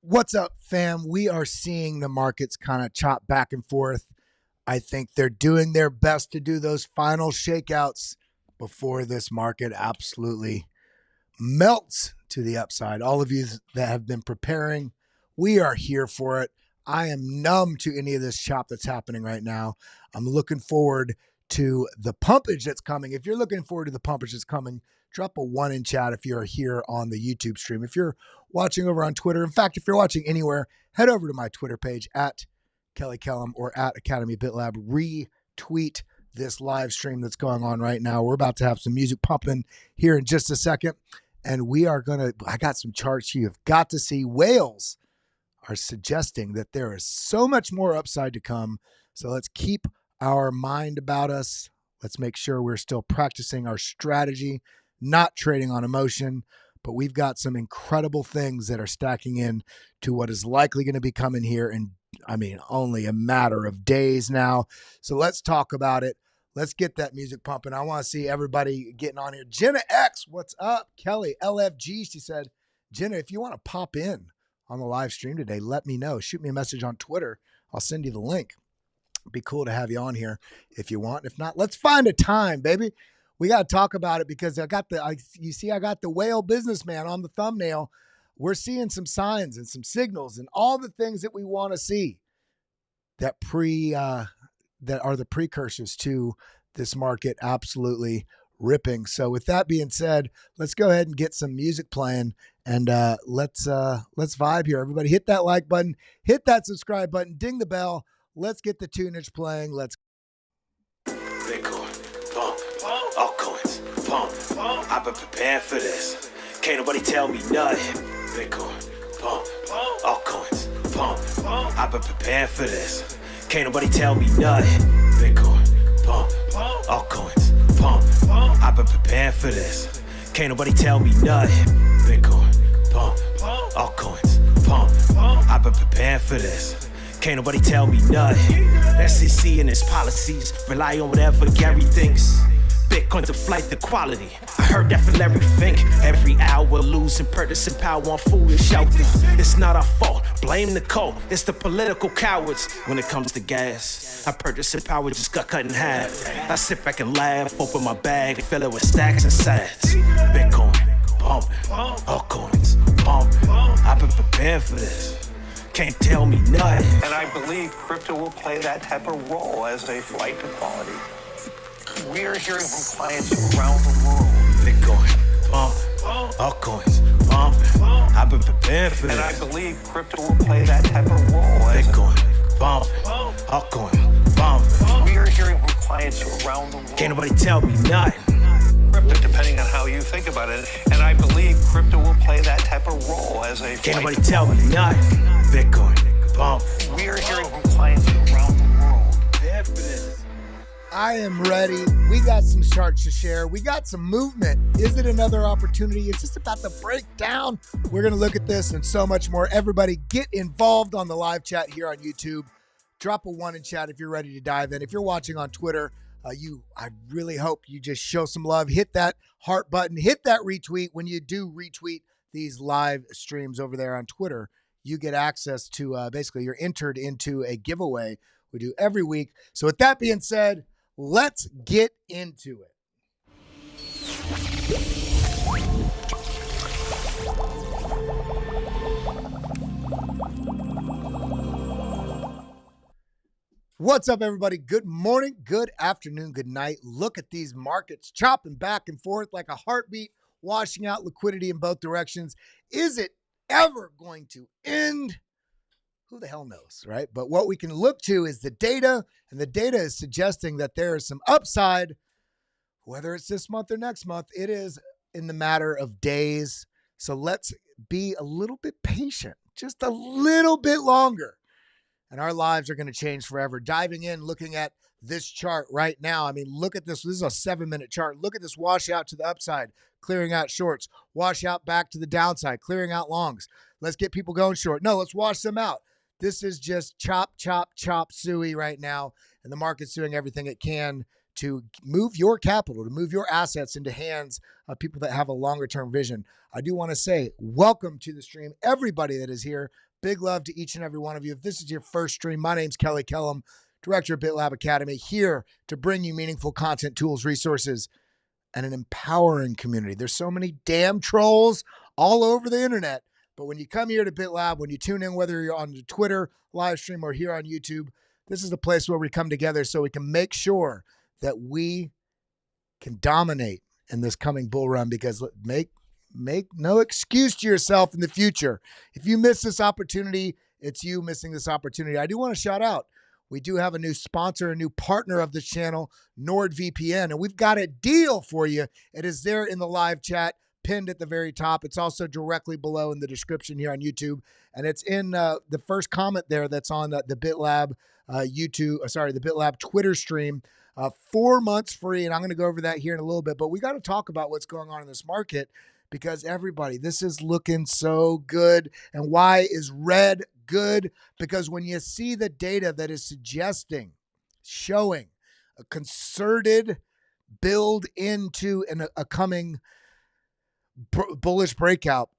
What's up, fam? We are seeing the markets kind of chop back and forth. I think they're doing their best to do those final shakeouts before this market absolutely melts to the upside. All of you that have been preparing, we are here for it. I am numb to any of this chop that's happening right now. I'm looking forward to the pumpage that's coming. If you're looking forward to the pumpage that's coming, drop a 1 in chat if you're here on the YouTube stream. If you're watching over on Twitter, in fact, if you're watching anywhere, head over to my Twitter page at Kelly Kellum or at Academy BitLab. Retweet this live stream that's going on right now. We're about to have some music pumping here in just a second. And we are going to, I got some charts you have got to see. Whales are suggesting that there is so much more upside to come. So let's keep our mind about us. Let's make sure we're still practicing our strategy, not trading on emotion, but we've got some incredible things that are stacking in to what is likely going to be coming here in, only a matter of days now. So let's talk about it. Let's get that music pumping. I want to see everybody getting on here. Jenna X, what's up? Kelly, LFG, she said, Jenna, if you want to pop in on the live stream today, let me know. Shoot me a message on Twitter. I'll send you the link. It'd be cool to have you on here if you want. If not, let's find a time, baby. We got to talk about it because I got the whale businessman on the thumbnail. We're seeing some signs and some signals and all the things that we want to see that that are the precursors to this market absolutely ripping. So with that being said, let's go ahead and get some music playing and let's vibe here. Everybody hit that like button, hit that subscribe button, ding the bell. Let's get the tunage playing. Let's Bitcoin, pump, altcoins, pump. I've been preparing for this. Can't nobody tell me nothing. Bitcoin, pump, altcoins, pump. I've been preparing for this. Can't nobody tell me nothing. Bitcoin, pump, altcoins, pump. I've been preparing for this. Can't nobody tell me nothing. Bitcoin, pump, altcoins, pump. I've been preparing for this. Can't nobody tell me nothing. SEC and its policies rely on whatever Gary thinks. Bitcoin's a flight to quality. I heard that from Larry Fink. Every hour losing purchasing power on foolish out there. It's not our fault. Blame the coal. It's the political cowards when it comes to gas. Our purchasing power just got cut in half. I sit back and laugh, open my bag, fill it with stacks and sats. Bitcoin, pumping, altcoins, pumping. I've been prepared for this. Can't tell me nothing. And I believe crypto will play that type of role as a flight to quality. We are hearing from clients around the world. Bitcoin, pump, altcoins, pumping. I've been prepared for this. And I believe crypto will play that type of role as Bitcoin, pump, altcoin, pumping. We are hearing from clients around the world. Can't nobody tell me nothing. Crypto, depending on how you think about it. And I believe crypto will play that type of role as a Can't flight nobody to tell me quality. nothing. Bitcoin, pump. We are hearing from clients around the world. Prepared for this. I am ready. We got some charts to share. We got some movement. Is it another opportunity? It's just about to break down. We're going to look at this and so much more. Everybody get involved on the live chat here on YouTube. Drop a 1 in chat if you're ready to dive in. If you're watching on Twitter, I really hope you just show some love. Hit that heart button. Hit that retweet. When you do retweet these live streams over there on Twitter, you get access to basically you're entered into a giveaway we do every week. So with that being said, let's get into it. What's up, everybody? Good morning, good afternoon, good night. Look at these markets chopping back and forth like a heartbeat, washing out liquidity in both directions. Is it ever going to end? Who the hell knows, right? But what we can look to is the data, and the data is suggesting that there is some upside, whether it's this month or next month. It is in the matter of days. So let's be a little bit patient, just a little bit longer, and our lives are going to change forever. Diving in, looking at this chart right now. I mean, look at this. This is a 7-minute chart. Look at this washout to the upside, clearing out shorts, wash out back to the downside, clearing out longs. Let's get people going short. No, let's wash them out. This is just chop, chop, chop suey right now, and the market's doing everything it can to move your capital, to move your assets into hands of people that have a longer term vision. I do want to say welcome to the stream, everybody that is here. Big love to each and every one of you. If this is your first stream, my name's Kelly Kellum, Director of BitLab Academy, here to bring you meaningful content, tools, resources, and an empowering community. There's so many damn trolls all over the internet. But when you come here to BitLab, when you tune in, whether you're on the Twitter live stream or here on YouTube, this is the place where we come together so we can make sure that we can dominate in this coming bull run, because make no excuse to yourself in the future. If you miss this opportunity, it's you missing this opportunity. I do want to shout out, we do have a new sponsor, a new partner of the channel, Nord VPN, and we've got a deal for you. It is there in the live chat, pinned at the very top. It's also directly below in the description here on YouTube, and it's in the first comment there that's on the BitLab the BitLab Twitter stream. 4 months free, and I'm going to go over that here in a little bit, but we got to talk about what's going on in this market, because everybody, this is looking so good. And why is red good? Because when you see the data that is showing a concerted build into a coming bullish breakout,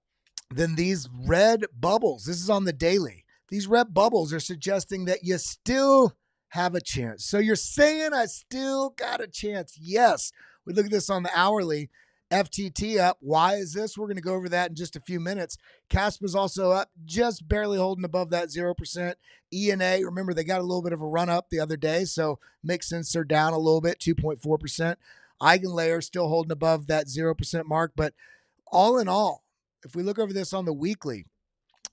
then these red bubbles, this is on the daily, these red bubbles are suggesting that you still have a chance. So you're saying I still got a chance. Yes. We look at this on the hourly. FTT up. Why is this? We're going to go over that in just a few minutes. CASP is also up, just barely holding above that 0%. ENA, remember, they got a little bit of a run up the other day, so makes sense they're down a little bit, 2.4%. Eigenlayer still holding above that 0% mark. But all in all, if we look over this on the weekly,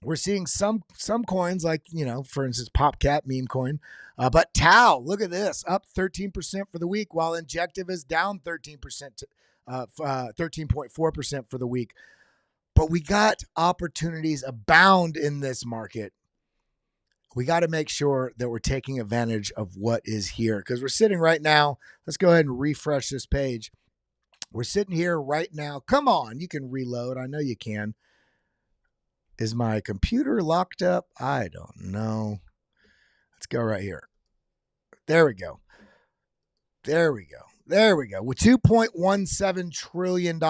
we're seeing some coins like, for instance, PopCat, meme coin. But Tau, look at this, up 13% for the week, while Injective is down 13%, 13.4% for the week. But we got opportunities abound in this market. We got to make sure that we're taking advantage of what is here, because we're sitting right now. Let's go ahead and refresh this page. We're sitting here right now. Come on, you can reload. I know you can. Is my computer locked up? I don't know. Let's go right here. There we go. With $2.17 trillion.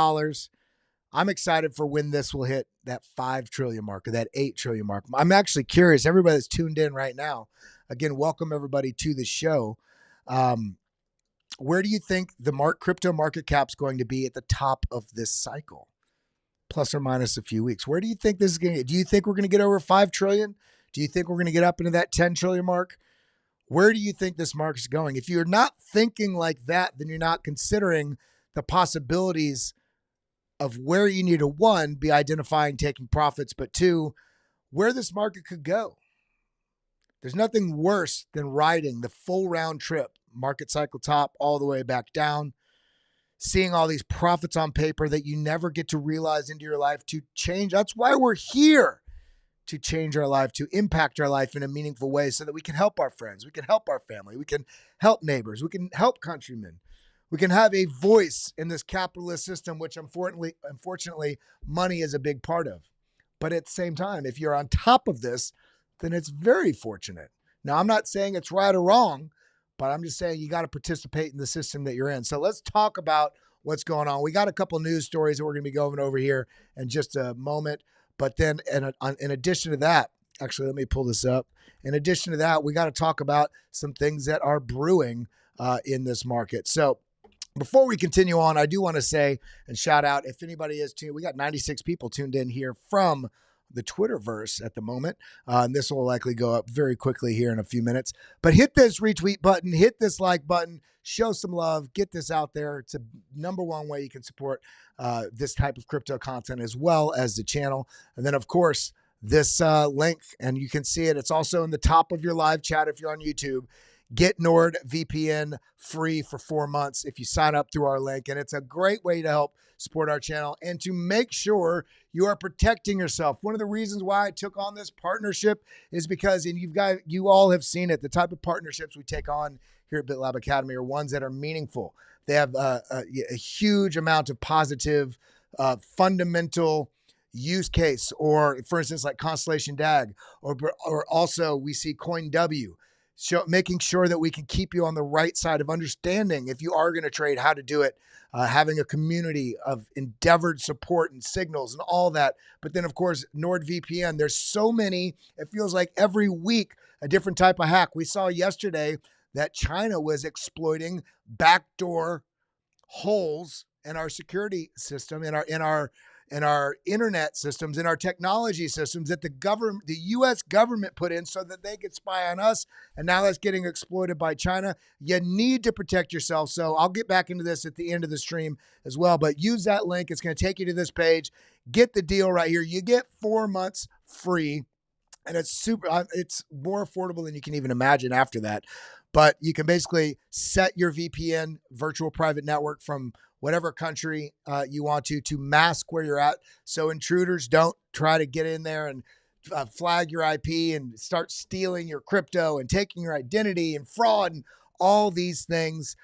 I'm excited for when this will hit that 5 trillion mark or that 8 trillion mark. I'm actually curious. Everybody that's tuned in right now, again, welcome everybody to the show. Where do you think the crypto market cap's going to be at the top of this cycle? Plus or minus a few weeks. Where do you think this is going to get? Do you think we're going to get over 5 trillion? Do you think we're going to get up into that 10 trillion mark? Where do you think this market is going? If you're not thinking like that, then you're not considering the possibilities of where you need to, one, be identifying, taking profits, but two, where this market could go. There's nothing worse than riding the full round trip, market cycle top all the way back down, seeing all these profits on paper that you never get to realize into your life to change. That's why we're here, to change our life, to impact our life in a meaningful way so that we can help our friends, we can help our family, we can help neighbors, we can help countrymen. We can have a voice in this capitalist system, which unfortunately, money is a big part of. But at the same time, if you're on top of this, then it's very fortunate. Now, I'm not saying it's right or wrong, but I'm just saying you got to participate in the system that you're in. So let's talk about what's going on. We got a couple news stories that we're going to be going over here in just a moment. But then in addition to that, actually, let me pull this up. In addition to that, we got to talk about some things that are brewing in this market. So before we continue on, I do want to say and shout out, if anybody is tuned, we got 96 people tuned in here from the Twitterverse at the moment. And this will likely go up very quickly here in a few minutes. But hit this retweet button, hit this like button, show some love, get this out there. It's a number one way you can support this type of crypto content as well as the channel. And then, of course, this link, and you can see it. It's also in the top of your live chat if you're on YouTube. Get Nord VPN free for 4 months if you sign up through our link. And it's a great way to help support our channel and to make sure you are protecting yourself. One of the reasons why I took on this partnership is because, and you all have seen it, the type of partnerships we take on here at BitLab Academy are ones that are meaningful. They have a huge amount of positive, fundamental use case, or for instance, like Constellation DAG, or also we see CoinW. making sure that we can keep you on the right side of understanding if you are going to trade, how to do it, having a community of endeavored support and signals and all that. But then, of course, Nord VPN, there's so many, it feels like every week a different type of hack. We saw yesterday that China was exploiting backdoor holes in our security system, in our internet systems, in our technology systems that the U.S. government put in so that they could spy on us. And now that's getting exploited by China. You need to protect yourself. So I'll get back into this at the end of the stream as well, but use that link. It's going to take you to this page. Get the deal right here. You get 4 months free, and it's more affordable than you can even imagine after that. But you can basically set your VPN virtual private network from whatever country you want to mask where you're at, so intruders don't try to get in there and flag your IP and start stealing your crypto and taking your identity and fraud and all these things.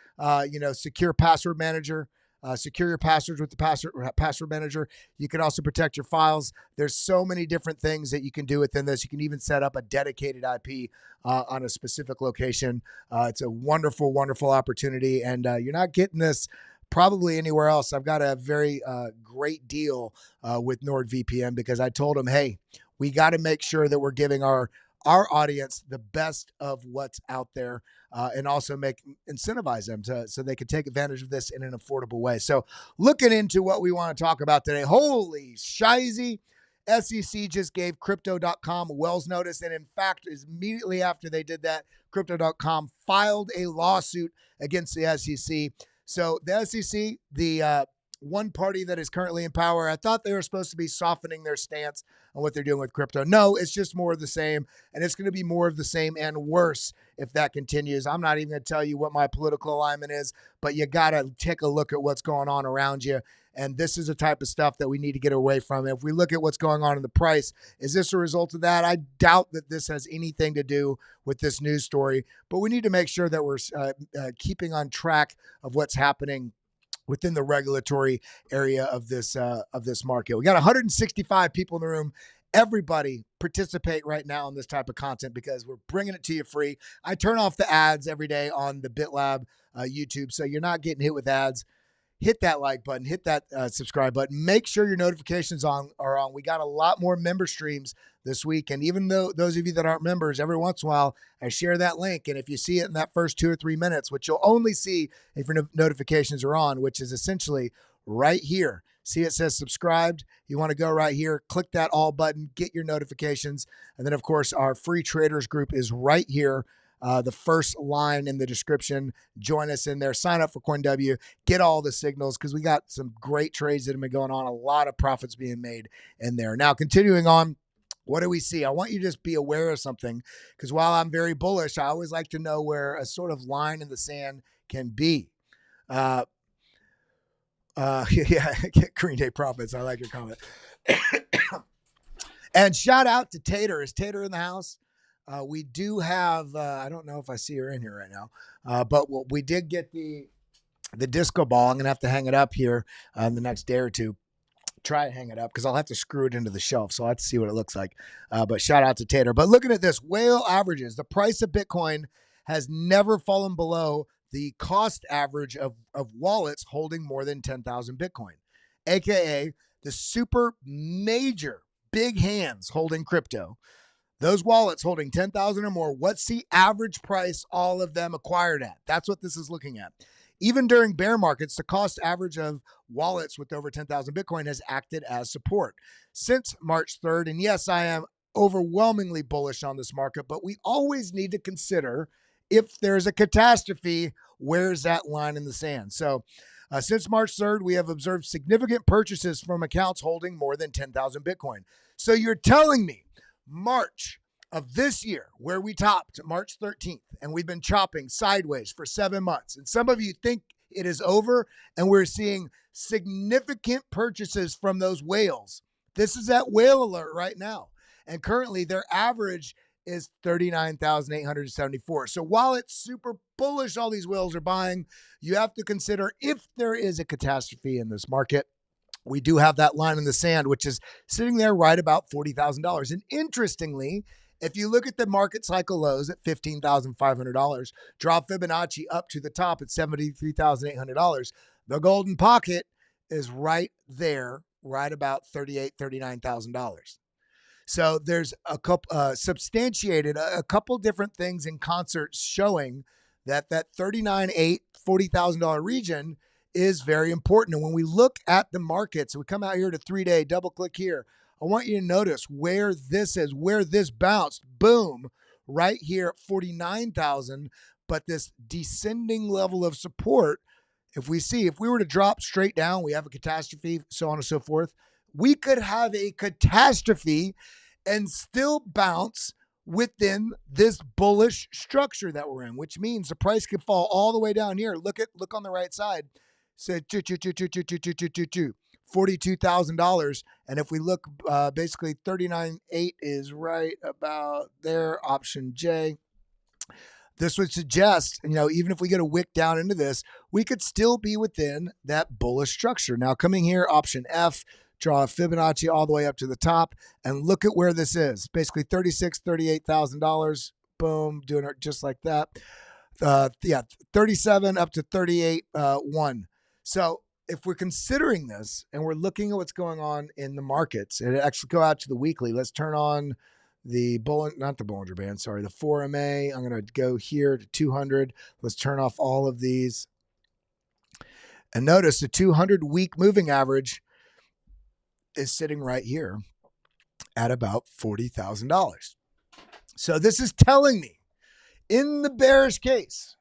Secure password manager. Secure your passwords with the password manager. You can also protect your files. There's so many different things that you can do within this. You can even set up a dedicated IP on a specific location. It's a wonderful, wonderful opportunity, and you're not getting this probably anywhere else. I've got a very great deal with NordVPN because I told them, hey, we got to make sure that we're giving our audience the best of what's out there, and also incentivize them so they can take advantage of this in an affordable way. So looking into what we want to talk about today, holy shizy, SEC just gave Crypto.com a Wells notice. And in fact, immediately after they did that, Crypto.com filed a lawsuit against the SEC. So the SEC, the one party that is currently in power, I thought they were supposed to be softening their stance on what they're doing with crypto. No, it's just more of the same, and it's going to be more of the same and worse if that continues. I'm not even going to tell you what my political alignment is, but you got to take a look at what's going on around you. And this is the type of stuff that we need to get away from. If we look at what's going on in the price, is this a result of that? I doubt that this has anything to do with this news story, but we need to make sure that we're keeping on track of what's happening within the regulatory area of this market. We got 165 people in the room. Everybody participate right now in this type of content because we're bringing it to you free. I turn off the ads every day on the BitLab YouTube, so you're not getting hit with ads. Hit that like button, hit that subscribe button. Make sure your notifications are on. We got a lot more member streams this week. And even though those of you that aren't members, every once in a while, I share that link. And if you see it in that first 2 or 3 minutes, which you'll only see if your notifications are on, which is essentially right here. See, it says subscribed. You want to go right here, click that all button, get your notifications. And then, of course, our free traders group is right here. The first line in the description. Join us in there. Sign up for CoinW. Get all the signals because we got some great trades that have been going on. A lot of profits being made in there. Now, continuing on, what do we see? I want you to just be aware of something because while I'm very bullish, I always like to know where a sort of line in the sand can be. Yeah, Green Day profits. I like your comment. And shout out to Tater. Is Tater in the house? We do have, I don't know if I see her in here right now, but we did get the disco ball. I'm going to have to hang it up here in the next day or two. Try to hang it up because I'll have to screw it into the shelf. So I'll have to see what it looks like. But shout out to Tater. But looking at this, whale averages. The price of Bitcoin has never fallen below the cost average of wallets holding more than 10,000 Bitcoin, AKA the super major big hands holding crypto. Those wallets holding 10,000 or more, what's the average price all of them acquired at? That's what this is looking at. Even during bear markets, the cost average of wallets with over 10,000 Bitcoin has acted as support since March 3rd. And yes, I am overwhelmingly bullish on this market, but we always need to consider if there's a catastrophe, where's that line in the sand? So since March 3rd, we have observed significant purchases from accounts holding more than 10,000 Bitcoin. So you're telling me March of this year, where we topped March 13th, and we've been chopping sideways for 7 months. And some of you think it is over, and we're seeing significant purchases from those whales. This is at whale alert right now. And currently their average is 39,874. So while it's super bullish, all these whales are buying, you have to consider if there is a catastrophe in this market. We do have that line in the sand, which is sitting there right about $40,000. And interestingly, If you look at the market cycle lows at $15,500, draw Fibonacci up to the top at $73,800, the golden pocket is right there, right about $38,000, $39,000. So there's a couple substantiated a couple different things in concert showing that that $39,800, $40,000 region is very important. And when we look at the markets, we come out here to 3-day, double click here. I want you to notice where this is, where this bounced, boom, right here at 49,000. But this descending level of support, if we were to drop straight down, we have a catastrophe, so on and so forth. We could have a catastrophe and still bounce within this bullish structure that we're in, which means the price could fall all the way down here. Look on the right side. Say $42,000. And if we look, basically 39.8 is right about there. Option J. This would suggest, even if we get a wick down into this, we could still be within that bullish structure. Now, coming here, option F, draw a Fibonacci all the way up to the top, and look at where this is. Basically $36,000, $38,000. Boom, doing it just like that. 37 up to 38.1. So if we're considering this and we're looking at what's going on in the markets, and actually go out to the weekly, let's turn on the Bollinger Band, the 4MA. I'm going to go here to 200. Let's turn off all of these. And notice the 200-week moving average is sitting right here at about $40,000. So this is telling me in the bearish case,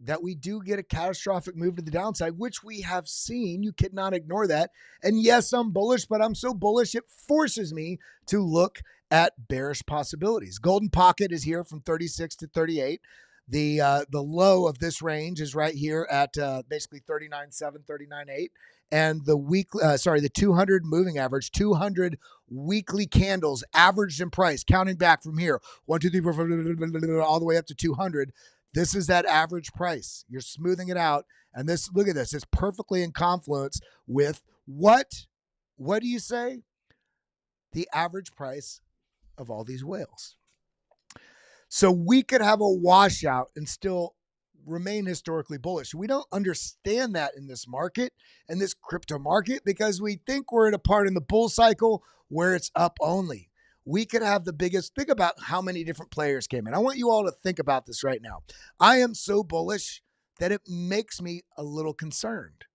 that we do get a catastrophic move to the downside, which we have seen. You cannot ignore that. And yes, I'm bullish, but I'm so bullish it forces me to look at bearish possibilities. Golden pocket is here from 36 to 38. The low of this range is right here at basically 39.7, 39.8. And the the 200 moving average, 200 weekly candles averaged in price, counting back from here, 1, 2, 3, 4, 5, all the way up to 200. This is that average price. You're smoothing it out. And this, look at this. It's perfectly in confluence with what do you say? The average price of all these whales. So we could have a washout and still remain historically bullish. We don't understand that in this market, in this crypto market, because we think we're at a part in the bull cycle where it's up only. We could have the biggest, think about how many different players came in. I want you all to think about this right now. I am so bullish that it makes me a little concerned.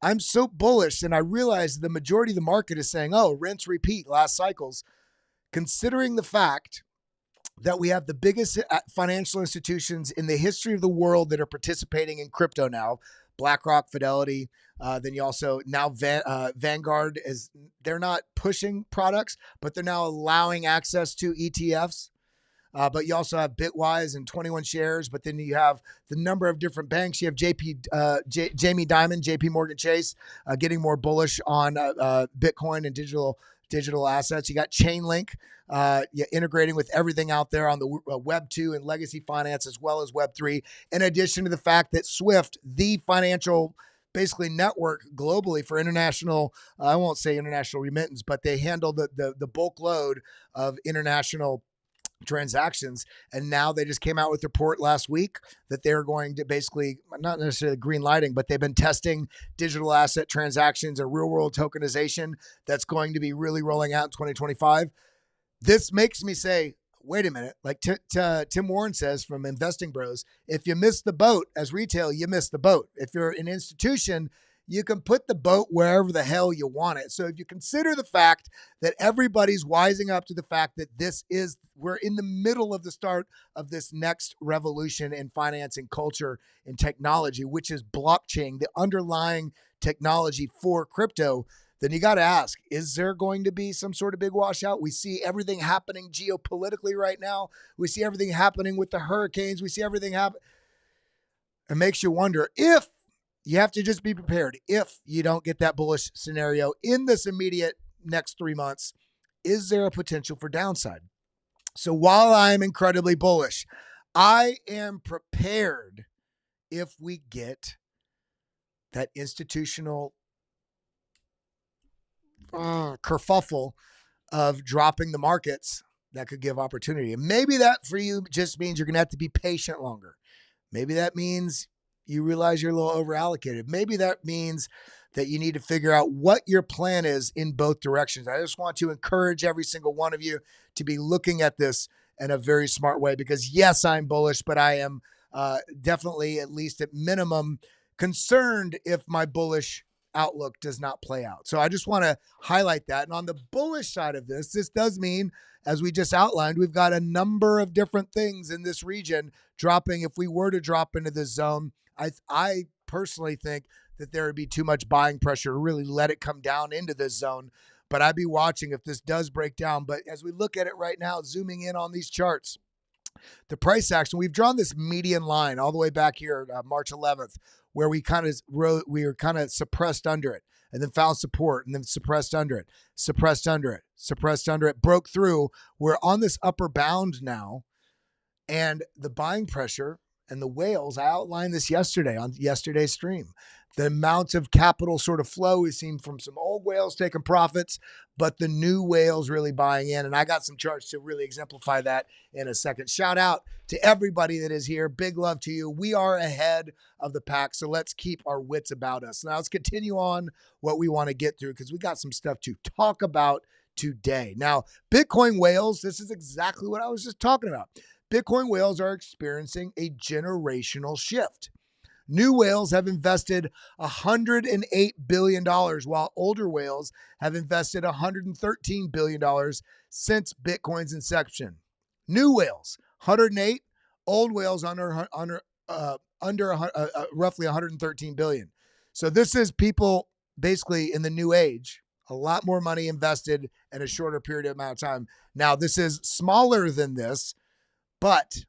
I'm so bullish, and I realize the majority of the market is saying, oh, rinse, repeat, last cycles, considering the fact that we have the biggest financial institutions in the history of the world that are participating in crypto now. BlackRock, Fidelity. Then you also now Vanguard is, they're not pushing products, but they're now allowing access to ETFs. But you also have Bitwise and 21 shares. But then you have the number of different banks. You have Jamie Dimon, JP Morgan Chase, getting more bullish on Bitcoin and digital assets. You got Chainlink, integrating with everything out there on the Web 2 and legacy finance, as well as Web 3, in addition to the fact that Swift, the financial basically network globally for international, I won't say international remittance, but they handle the bulk load of international transactions. And now they just came out with a report last week that they're going to basically, not necessarily green lighting, but they've been testing digital asset transactions and real world tokenization that's going to be really rolling out in 2025. This makes me say, wait a minute, like Tim Warren says from Investing Bros, if you miss the boat as retail, you miss the boat. If you're an institution, you can put the boat wherever the hell you want it. So if you consider the fact that everybody's wising up to the fact that we're in the middle of the start of this next revolution in finance and culture and technology, which is blockchain, the underlying technology for crypto, then you got to ask, is there going to be some sort of big washout? We see everything happening geopolitically right now. We see everything happening with the hurricanes. We see everything happen. It makes you wonder if you have to just be prepared. If you don't get that bullish scenario in this immediate next 3 months, is there a potential for downside? So while I'm incredibly bullish, I am prepared if we get that institutional kerfuffle of dropping the markets that could give opportunity. And maybe that for you just means you're going to have to be patient longer. Maybe that means you realize you're a little over allocated. Maybe that means that you need to figure out what your plan is in both directions. I just want to encourage every single one of you to be looking at this in a very smart way, because yes, I'm bullish, but I am definitely, at least at minimum, concerned if my bullish outlook does not play out. So I just want to highlight that. And on the bullish side of this does mean, as we just outlined, we've got a number of different things in this region dropping. If we were to drop into this zone, I personally think that there would be too much buying pressure to really let it come down into this zone. But I'd be watching if this does break down. But as we look at it right now, zooming in on these charts, the price action, we've drawn this median line all the way back here, March 11th, where we were kind of suppressed under it, and then found support, and then suppressed under it, suppressed under it, suppressed under it, broke through. We're on this upper bound now, and the buying pressure and the whales, I outlined this yesterday on yesterday's stream. The amount of capital sort of flow we've seen from some old whales taking profits, but the new whales really buying in. And I got some charts to really exemplify that in a second. Shout out to everybody that is here. Big love to you. We are ahead of the pack, so let's keep our wits about us. Now let's continue on what we want to get through, because we got some stuff to talk about today. Now, Bitcoin whales, this is exactly what I was just talking about. Bitcoin whales are experiencing a generational shift. New whales have invested $108 billion, while older whales have invested $113 billion since Bitcoin's inception. New whales, 108, old whales under roughly 113 billion. So this is people basically in the new age, a lot more money invested in a shorter period of amount of time. Now, this is smaller than this, but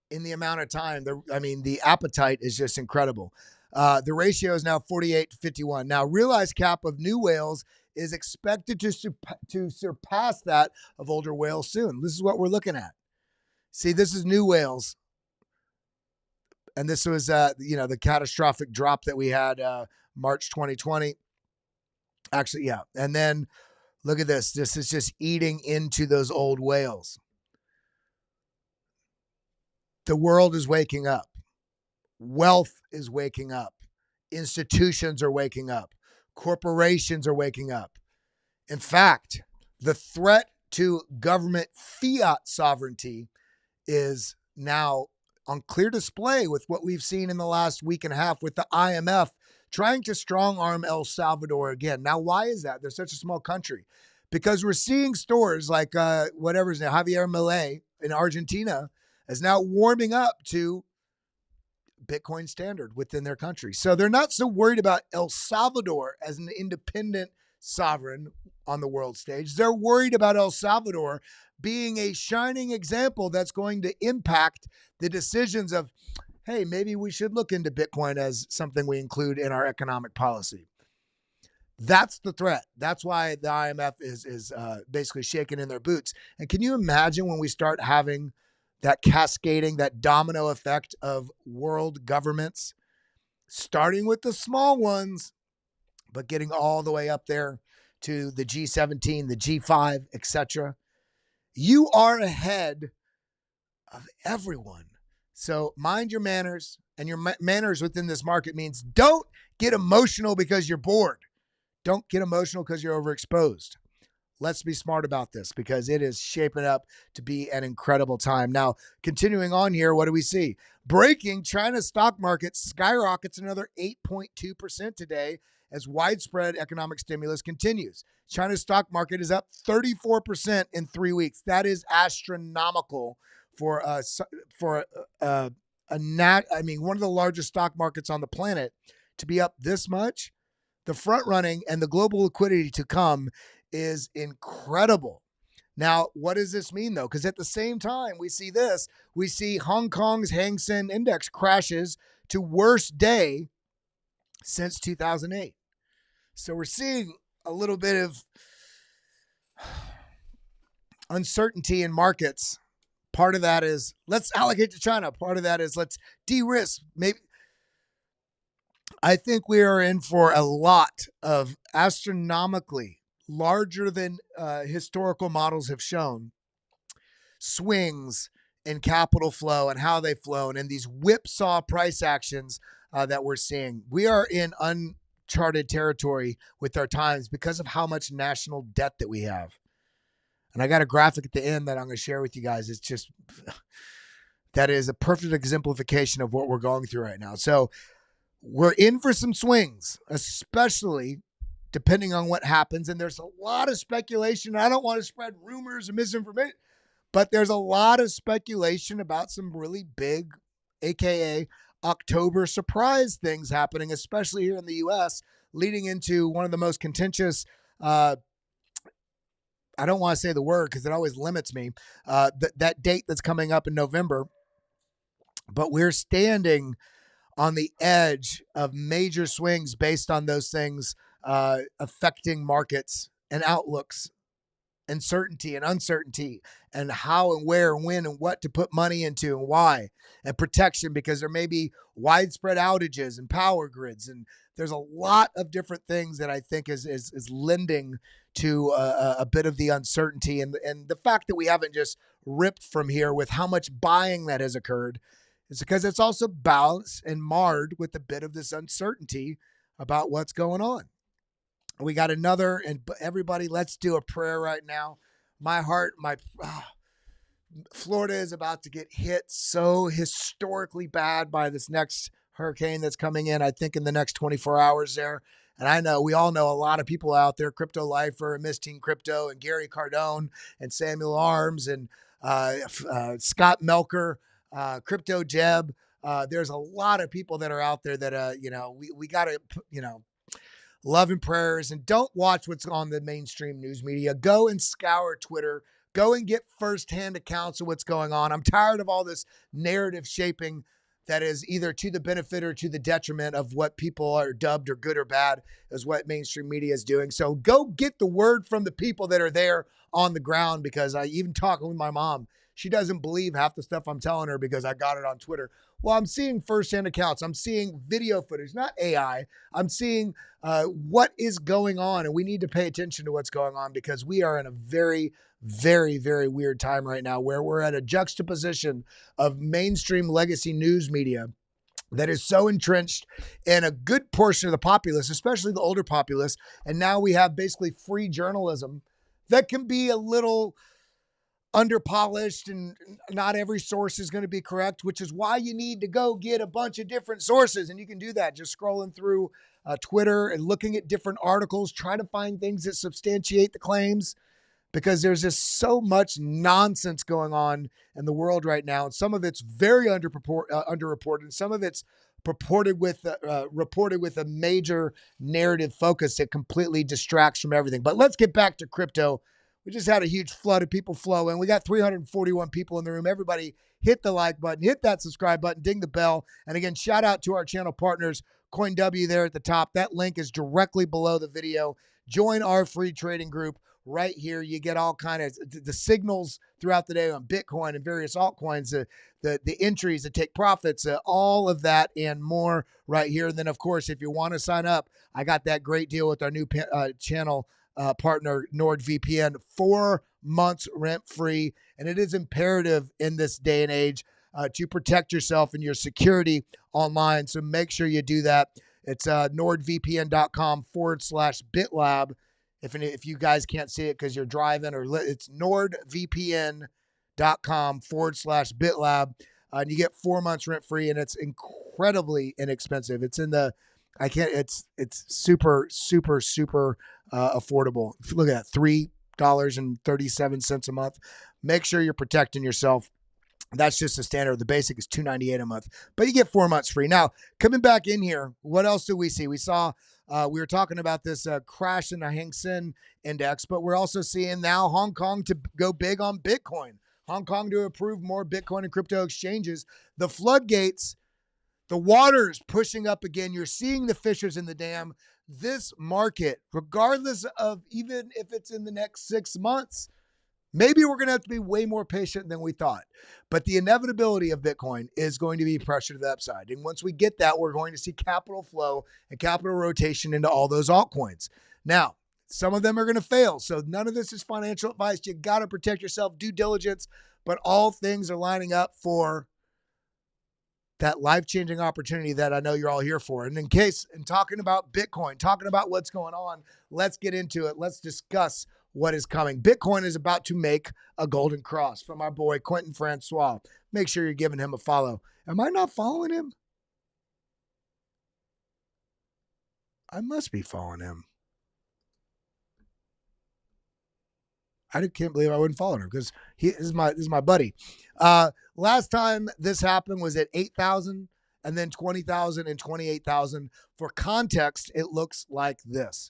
in the amount of time, the appetite is just incredible. The ratio is now 48 to 51. Now, realized cap of new whales is expected to surpass that of older whales soon. This is what we're looking at. See, this is new whales. And this was, the catastrophic drop that we had March 2020. Actually, yeah. And then look at this. This is just eating into those old whales. The world is waking up. Wealth is waking up. Institutions are waking up. Corporations are waking up. In fact, the threat to government fiat sovereignty is now on clear display with what we've seen in the last week and a half with the IMF trying to strong arm El Salvador again. Now, why is that? They're such a small country. Because we're seeing stores like whatever his name, Javier Milei in Argentina, is now warming up to Bitcoin standard within their country. So they're not so worried about El Salvador as an independent sovereign on the world stage. They're worried about El Salvador being a shining example that's going to impact the decisions of, hey, maybe we should look into Bitcoin as something we include in our economic policy. That's the threat. That's why the IMF is basically shaking in their boots. And can you imagine when we start having that cascading, that domino effect of world governments, starting with the small ones, but getting all the way up there to the G17, the G5, etc. You are ahead of everyone. So mind your manners, and your manners within this market means don't get emotional because you're bored. Don't get emotional because you're overexposed. Let's be smart about this because it is shaping up to be an incredible time. Now, continuing on here, what do we see? Breaking, China's stock market skyrockets another 8.2% today as widespread economic stimulus continues. China's stock market is up 34% in 3 weeks. That is astronomical for one of the largest stock markets on the planet to be up this much. The front running and the global liquidity to come is incredible. Now, what does this mean, though? Because at the same time, we see Hong Kong's Hang Seng Index crashes to worst day since 2008. So we're seeing a little bit of uncertainty in markets. Part of that is let's allocate to China. Part of that is let's de-risk. Maybe I think we are in for a lot of astronomically larger than historical models have shown swings in capital flow and how they've flown and these whipsaw price actions that we're seeing. We are in uncharted territory with our times because of how much national debt that we have. And I got a graphic at the end that I'm going to share with you guys. It's just, that is a perfect exemplification of what we're going through right now. So we're in for some swings, especially depending on what happens. And there's a lot of speculation. I don't want to spread rumors and misinformation, but there's a lot of speculation about some really big, AKA October surprise things happening, especially here in the US, leading into one of the most contentious, I don't want to say the word because it always limits me, that date that's coming up in November. But we're standing on the edge of major swings based on those things affecting markets and outlooks and certainty and uncertainty and how and where and when and what to put money into and why, and protection because there may be widespread outages and power grids. And there's a lot of different things that I think is lending to a bit of the uncertainty and the fact that we haven't just ripped from here with how much buying that has occurred. It's because it's also balanced and marred with a bit of this uncertainty about what's going on. We got another, and everybody, let's do a prayer right now. My heart, Florida is about to get hit so historically bad by this next hurricane that's coming in, I think in the next 24 hours there. And I know, we all know a lot of people out there, Crypto Lifer and Miss Teen Crypto and Gary Cardone and Samuel Arms and Scott Melker, Crypto Jeb. There's a lot of people that are out there that, we got to, love and prayers, and don't watch what's on the mainstream news media. Go and scour Twitter. Go and get firsthand accounts of what's going on. I'm tired of all this narrative shaping that is either to the benefit or to the detriment of what people are dubbed or good or bad is what mainstream media is doing. So go get the word from the people that are there on the ground, because I even talking with my mom, she doesn't believe half the stuff I'm telling her because I got it on Twitter. Well, I'm seeing firsthand accounts. I'm seeing video footage, not AI. I'm seeing what is going on, and we need to pay attention to what's going on because we are in a very, very, very weird time right now where we're at a juxtaposition of mainstream legacy news media that is so entrenched in a good portion of the populace, especially the older populace. And now we have basically free journalism that can be a little underpolished, and not every source is going to be correct, which is why you need to go get a bunch of different sources. And you can do that just scrolling through Twitter and looking at different articles, try to find things that substantiate the claims, because there's just so much nonsense going on in the world right now. And some of it's very underreported, and some of it's reported with a major narrative focus that completely distracts from everything. But let's get back to crypto. We just had a huge flood of people flow in. We got 341 people in the room. Everybody hit the like button, hit that subscribe button, ding the bell. And again, shout out to our channel partners, CoinW there at the top. That link is directly below the video. Join our free trading group right here. You get all kind of the signals throughout the day on Bitcoin and various altcoins, the entries, the take profits, all of that and more right here. And then, of course, if you want to sign up, I got that great deal with our new channel partner, Nord VPN, 4 months rent-free. And it is imperative in this day and age to protect yourself and your security online. So make sure you do that. It's nordvpn.com/BitLab. If you guys can't see it because you're driving, or it's nordvpn.com/BitLab. And you get 4 months rent-free, and it's incredibly inexpensive. It's in the, it's super, super, super affordable. If you look at that, $3.37 a month. Make sure you're protecting yourself. That's just the standard. The basic is $298 a month, but you get 4 months free. Now, coming back in here, what else do we see? We saw, we were talking about this crash in the Hang Seng index, but we're also seeing now Hong Kong to go big on Bitcoin. Hong Kong to approve more Bitcoin and crypto exchanges. The floodgates, the water is pushing up again. You're seeing the fissures in the dam. This market, regardless of even if it's in the next 6 months, maybe we're going to have to be way more patient than we thought. But the inevitability of Bitcoin is going to be pressure to the upside. And once we get that, we're going to see capital flow and capital rotation into all those altcoins. Now, Some of them are going to fail. So none of this is financial advice. You got to protect yourself, due diligence, but all things are lining up for that life-changing opportunity that I know you're all here for. And in talking about Bitcoin, talking about what's going on, let's get into it. Let's discuss what is coming. Bitcoin is about to make a golden cross from our boy, Quentin Francois. Make sure you're giving him a follow. Am I not following him? I must be following him. I can't believe I wouldn't follow him because this is my buddy. Last time this happened was at 8,000 and then 20,000 and 28,000. For context, it looks like this.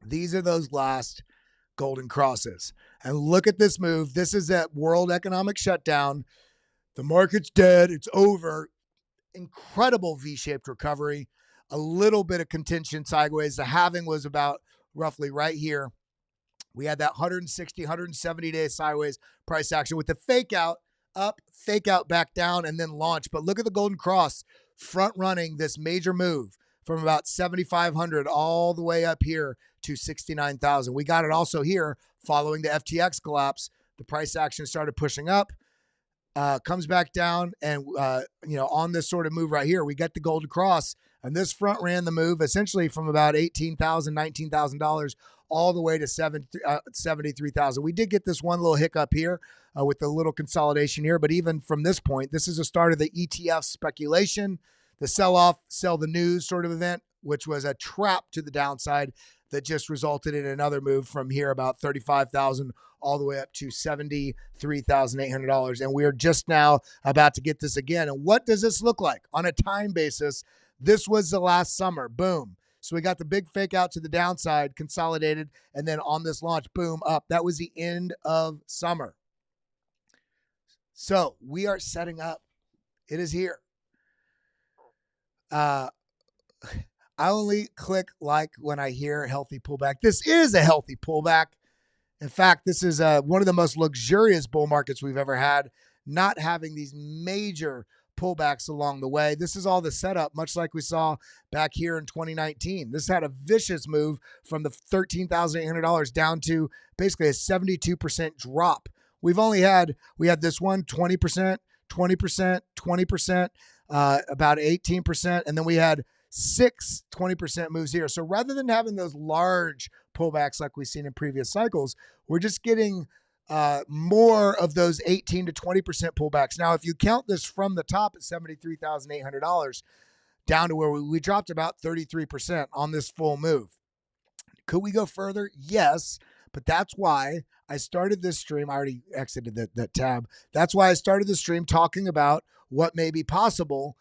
These are those last golden crosses. And look at this move. This is that world economic shutdown. The market's dead. It's over. Incredible V-shaped recovery. A little bit of contention sideways. The halving was about roughly right here. We had that 160, 170 day sideways price action with the fake out up, fake out back down, and then launch. But look at the golden cross front running this major move from about 7,500 all the way up here to 69,000. We got it also here following the FTX collapse. The price action started pushing up, comes back down, and on this sort of move right here, we get the golden cross. And this front ran the move essentially from about $18,000, $19,000 all the way to 73,000. We did get this one little hiccup here with the little consolidation here. But even from this point, this is the start of the ETF speculation, the sell-off, sell the news sort of event, which was a trap to the downside that just resulted in another move from here about 35,000 all the way up to $73,800. And we are just now about to get this again. And what does this look like on a time basis? This was the last summer. Boom. So we got the big fake out to the downside, consolidated, and then on this launch, boom, up. That was the end of summer. So we are setting up. It is here. I only click like when I hear healthy pullback. This is a healthy pullback. In fact, this is one of the most luxurious bull markets we've ever had, not having these major pullbacks along the way. This is all the setup, much like we saw back here in 2019. This had a vicious move from the $13,800 down to basically a 72% drop. We had this one 20%, 20%, 20%, about 18%, and then we had 20% moves here. So rather than having those large pullbacks like we've seen in previous cycles, we're just getting more of those 18 to 20% pullbacks. Now, if you count this from the top at $73,800 down to where we dropped about 33% on this full move. Could we go further? Yes, but that's why I started this stream. I already exited that tab. That's why I started the stream talking about what may be possible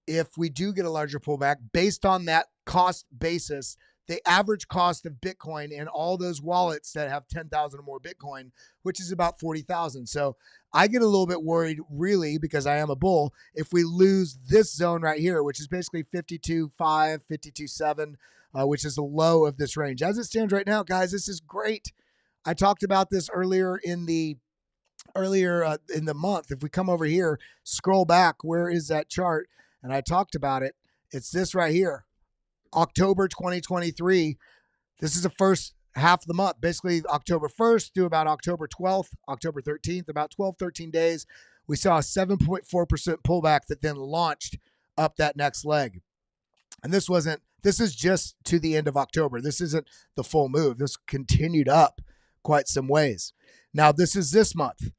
if we do get a larger pullback based on that cost basis. The average cost of Bitcoin in all those wallets that have 10,000 or more Bitcoin, which is about 40,000. So I get a little bit worried, really, because I am a bull, if we lose this zone right here, which is basically 52.5, 52.7, which is the low of this range. As it stands right now, guys, this is great. I talked about this earlier in the month. If we come over here, scroll back, where is that chart? And I talked about it. It's this right here. October 2023. This is the first half of the month, basically October 1st through about October 12th, October 13th, about 12, 13 days. We saw a 7.4% pullback that then launched up that next leg. And this is just to the end of October. This isn't the full move. This continued up quite some ways. Now, this is this month.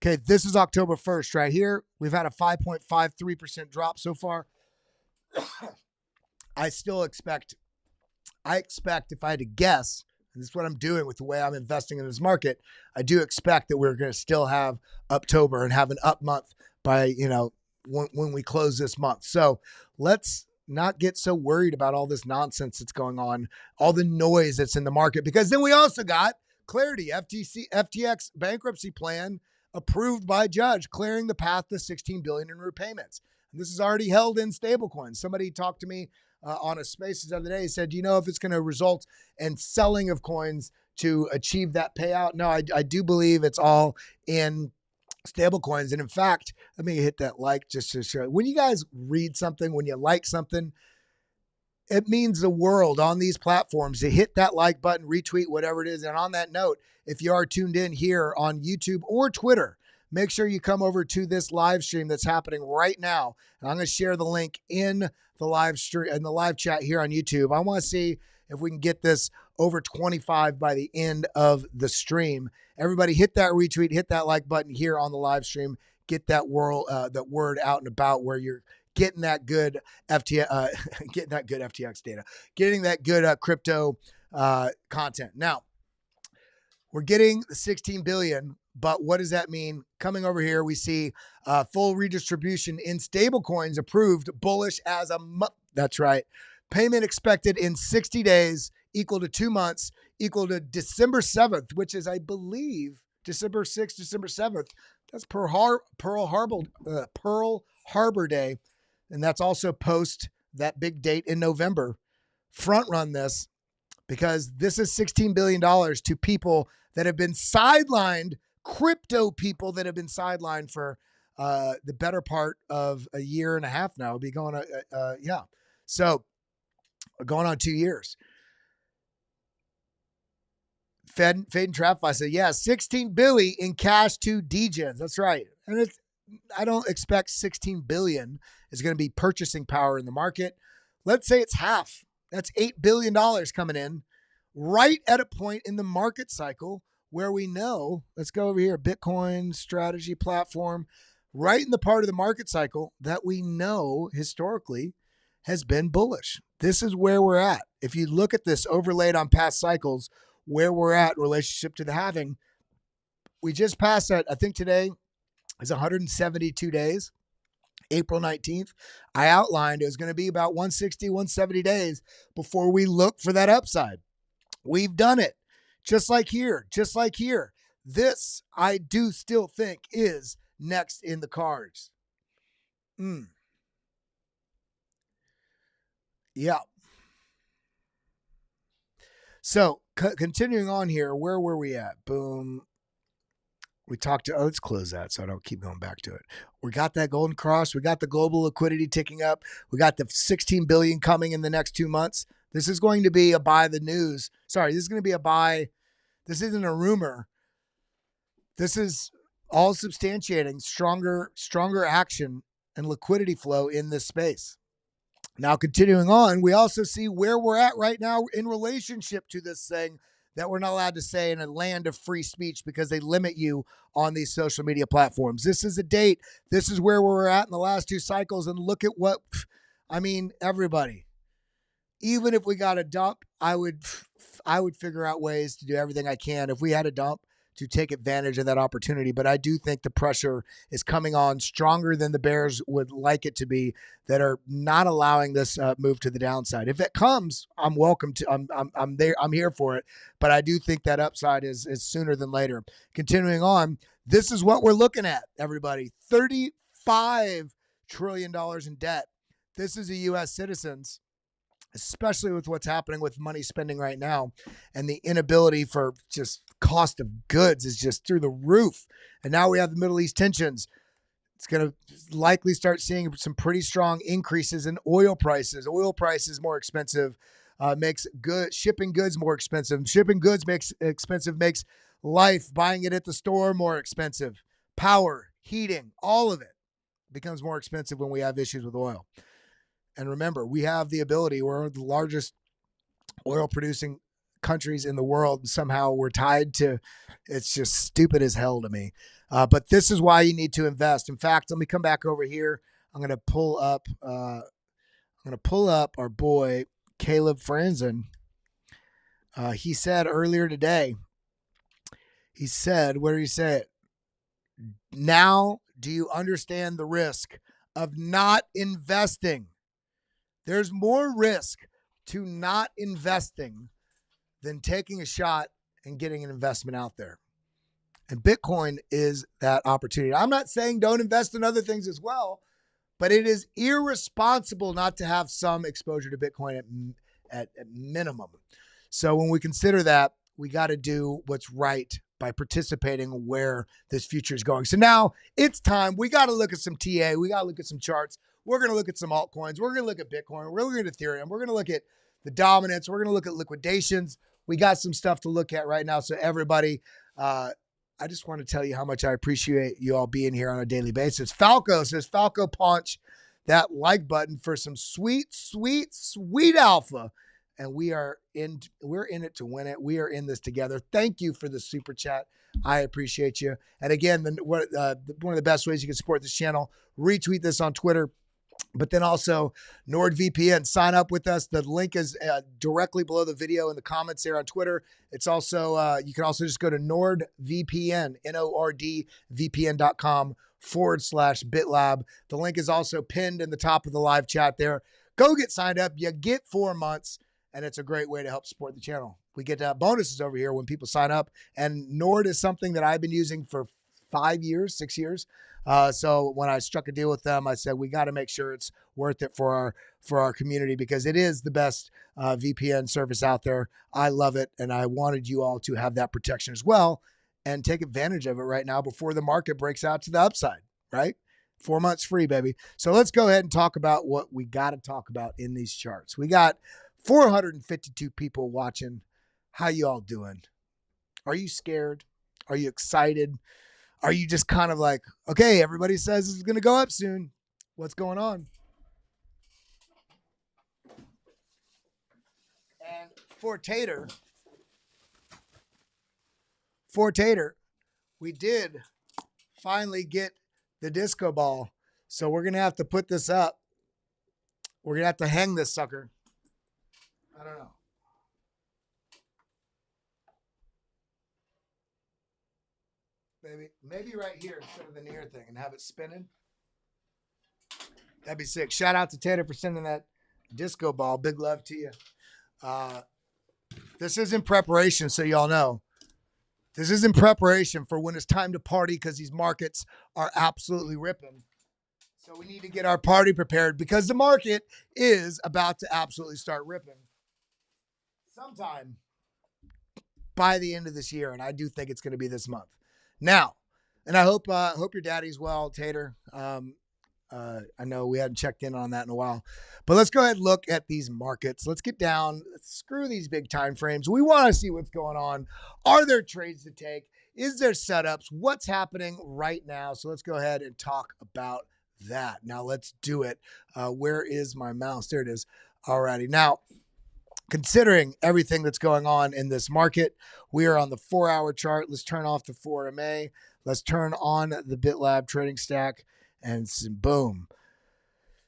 Okay, this is October 1st right here. We've had a 5.53% drop so far. I expect if I had to guess, and this is what I'm doing with the way I'm investing in this market, I do expect that we're going to still have October and have an up month by, when we close this month. So let's not get so worried about all this nonsense that's going on, all the noise that's in the market, because then we also got clarity, FTX bankruptcy plan approved by judge, clearing the path to $16 billion in repayments. And this is already held in stablecoins. Somebody talked to me on a space the other day. He said, do you know if it's going to result in selling of coins to achieve that payout? No, I do believe it's all in stable coins. And in fact, let me hit that like just to show. When you guys read something, when you like something, It means the world on these platforms to hit that like button, retweet, whatever it is. And on that note, if you are tuned in here on YouTube or Twitter, make sure you come over to this live stream that's happening right now. And I'm going to share the link in the live stream and the live chat here on YouTube. I want to see if we can get this over 25 by the end of the stream. Everybody hit that retweet, hit that like button here on the live stream. Get that word out and about where you're getting that good getting that good FTX data, getting that good crypto content. Now, we're getting the 16 billion, but what does that mean? Coming over here, we see full redistribution in stablecoins approved. Bullish as a that's right. Payment expected in 60 days, equal to 2 months, equal to December 7th, which is, I believe, December 6th, December 7th. That's Pearl Harbor Day. And that's also post that big date in November. Front run this because this is $16 billion to people that have been sidelined, crypto people that have been sidelined for the better part of a year and a half now. It'll be going So going on 2 years. Fade and TradFi said, yeah, 16 billion in cash to degens. That's right. And I don't expect 16 billion is going to be purchasing power in the market. Let's say it's half. That's $8 billion coming in right at a point in the market cycle where we know, let's go over here, Bitcoin strategy platform, right in the part of the market cycle that we know historically has been bullish. This is where we're at. If you look at this overlaid on past cycles, where we're at in relationship to the halving, we just passed that. I think today is 172 days, April 19th. I outlined it was going to be about 160, 170 days before we look for that upside. We've done it. Just like here. This, I do still think, is next in the cards. Yeah. So continuing on here, where were we at? Boom. We talked to, let's close that so I don't keep going back to it. We got that golden cross. We got the global liquidity ticking up. We got the 16 billion coming in the next 2 months. This is going to be a buy the news. Sorry, this is going to be a buy. This isn't a rumor. This is all substantiating stronger action and liquidity flow in this space. Now, continuing on, we also see where we're at right now in relationship to this thing that we're not allowed to say in a land of free speech because they limit you on these social media platforms. This is a date. This is where we're at in the last 2 cycles. And look at what, everybody, even if we got a dump, I would figure out ways to do everything I can if we had a dump to take advantage of that opportunity. But I do think the pressure is coming on stronger than the bears would like it to be, that are not allowing this move to the downside. If it comes, I'm welcome to, I'm there, I'm here for it. But I do think that upside is sooner than later. Continuing on, this is what we're looking at, everybody. $35 trillion in debt. This is a U.S. citizens, especially with what's happening with money spending right now, and the inability for just cost of goods is just through the roof. And now we have the Middle East tensions. It's going to likely start seeing some pretty strong increases in oil prices. Oil prices more expensive, makes shipping goods more expensive. Shipping goods makes life, buying it at the store, more expensive. Power, heating, all of it becomes more expensive when we have issues with oil. And remember, we have the ability, we're the largest oil producing countries in the world, and somehow we're tied to, it's just stupid as hell to me. But this is why you need to invest. In fact, let me come back over here. I'm going to pull up our boy, Caleb Franzen. He said earlier today, where did he say it? Now, do you understand the risk of not investing? There's more risk to not investing than taking a shot and getting an investment out there. And Bitcoin is that opportunity. I'm not saying don't invest in other things as well, but it is irresponsible not to have some exposure to Bitcoin at minimum. So when we consider that, we got to do what's right by participating where this future is going. So now it's time. We got to look at some TA. We got to look at some charts. We're going to look at some altcoins. We're going to look at Bitcoin. We're looking at Ethereum. We're going to look at the dominance. We're going to look at liquidations. We got some stuff to look at right now. So everybody, I just want to tell you how much I appreciate you all being here on a daily basis. Falco says, Falco punch that like button for some sweet, sweet, sweet alpha. And we're in it to win it. We are in this together. Thank you for the super chat. I appreciate you. And again, one of the best ways you can support this channel, retweet this on Twitter, but then also Nord VPN. Sign up with us. The link is directly below the video in the comments there on Twitter. It's also, you can also just go to Nord VPN, NordVPN.com/BitLab. The link is also pinned in the top of the live chat there. Go get signed up. You get 4 months. And it's a great way to help support the channel. We get bonuses over here when people sign up. And Nord is something that I've been using for 5 years, 6 years. So when I struck a deal with them, I said, we got to make sure it's worth it for our community because it is the best VPN service out there. I love it. And I wanted you all to have that protection as well and take advantage of it right now before the market breaks out to the upside, right? 4 months free, baby. So let's go ahead and talk about what we got to talk about in these charts. We got 452 people watching. How you all doing? Are you scared? Are you excited? Are you just kind of like, okay, everybody says it's going to go up soon. What's going on? And for Tater, we did finally get the disco ball. So we're going to have to put this up. We're going to have to hang this sucker. I don't know. Maybe right here instead of the near thing and have it spinning. That'd be sick. Shout out to Tater for sending that disco ball. Big love to you. This is in preparation, so y'all know. This is in preparation for when it's time to party because these markets are absolutely ripping. So we need to get our party prepared because the market is about to absolutely start ripping. Sometime by the end of this year, and I do think it's going to be this month. Now, and I hope your daddy's well, Tater. I know we hadn't checked in on that in a while, but let's go ahead and look at these markets. Let's get down. Screw these big time frames. We want to see what's going on. Are there trades to take? Is there setups? What's happening right now? So let's go ahead and talk about that. Now let's do it. Where is my mouse? There it is. Alrighty. Now, considering everything that's going on in this market, we are on the 4-hour chart. Let's turn off the 4MA. Let's turn on the BitLab trading stack and boom.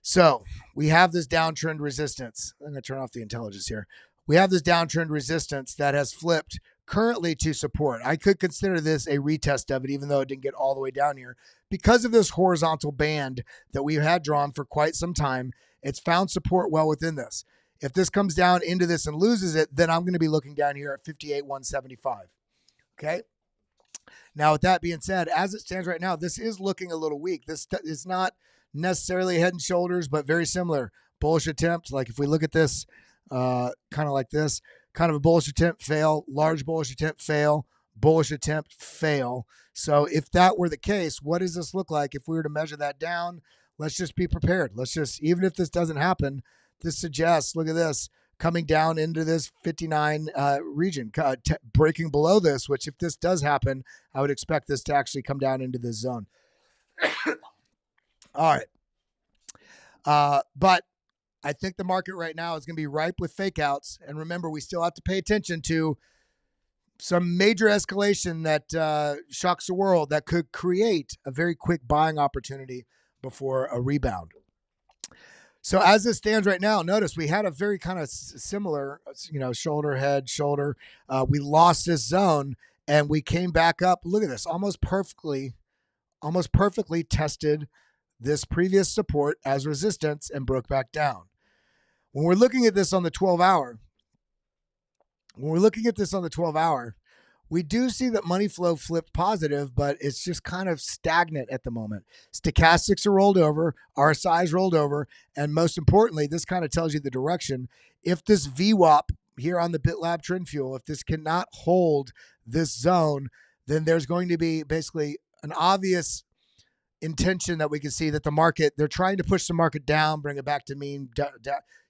So we have this downtrend resistance. I'm going to turn off the intelligence here. We have this downtrend resistance that has flipped currently to support. I could consider this a retest of it, even though it didn't get all the way down here. Because of this horizontal band that we've had drawn for quite some time, it's found support well within this. If this comes down into this and loses it, then I'm going to be looking down here at 58,175. Okay. Now, with that being said, as it stands right now, this is looking a little weak. This is not necessarily head and shoulders, but very similar. Bullish attempt. Like if we look at this, kind of like this, kind of a bullish attempt, fail, large bullish attempt, fail, bullish attempt, fail. So if that were the case, what does this look like if we were to measure that down? Let's just be prepared. Let's just, even if this doesn't happen, this suggests, look at this, coming down into this 59 region, breaking below this, which if this does happen, I would expect this to actually come down into this zone. All right. But I think the market right now is going to be ripe with fake outs. And remember, we still have to pay attention to some major escalation that shocks the world that could create a very quick buying opportunity before a rebound. So as it stands right now, notice we had a very kind of similar, shoulder, head, shoulder. We lost this zone and we came back up. Look at this, almost perfectly tested this previous support as resistance and broke back down. When we're looking at this on the 12-hour, we do see that money flow flipped positive, but it's just kind of stagnant at the moment. Stochastics are rolled over, RSI's rolled over, and most importantly, this kind of tells you the direction. If this VWAP here on the BitLab Trend Fuel, if this cannot hold this zone, then there's going to be basically an obvious intention that we can see that the market, they're trying to push the market down, bring it back to mean.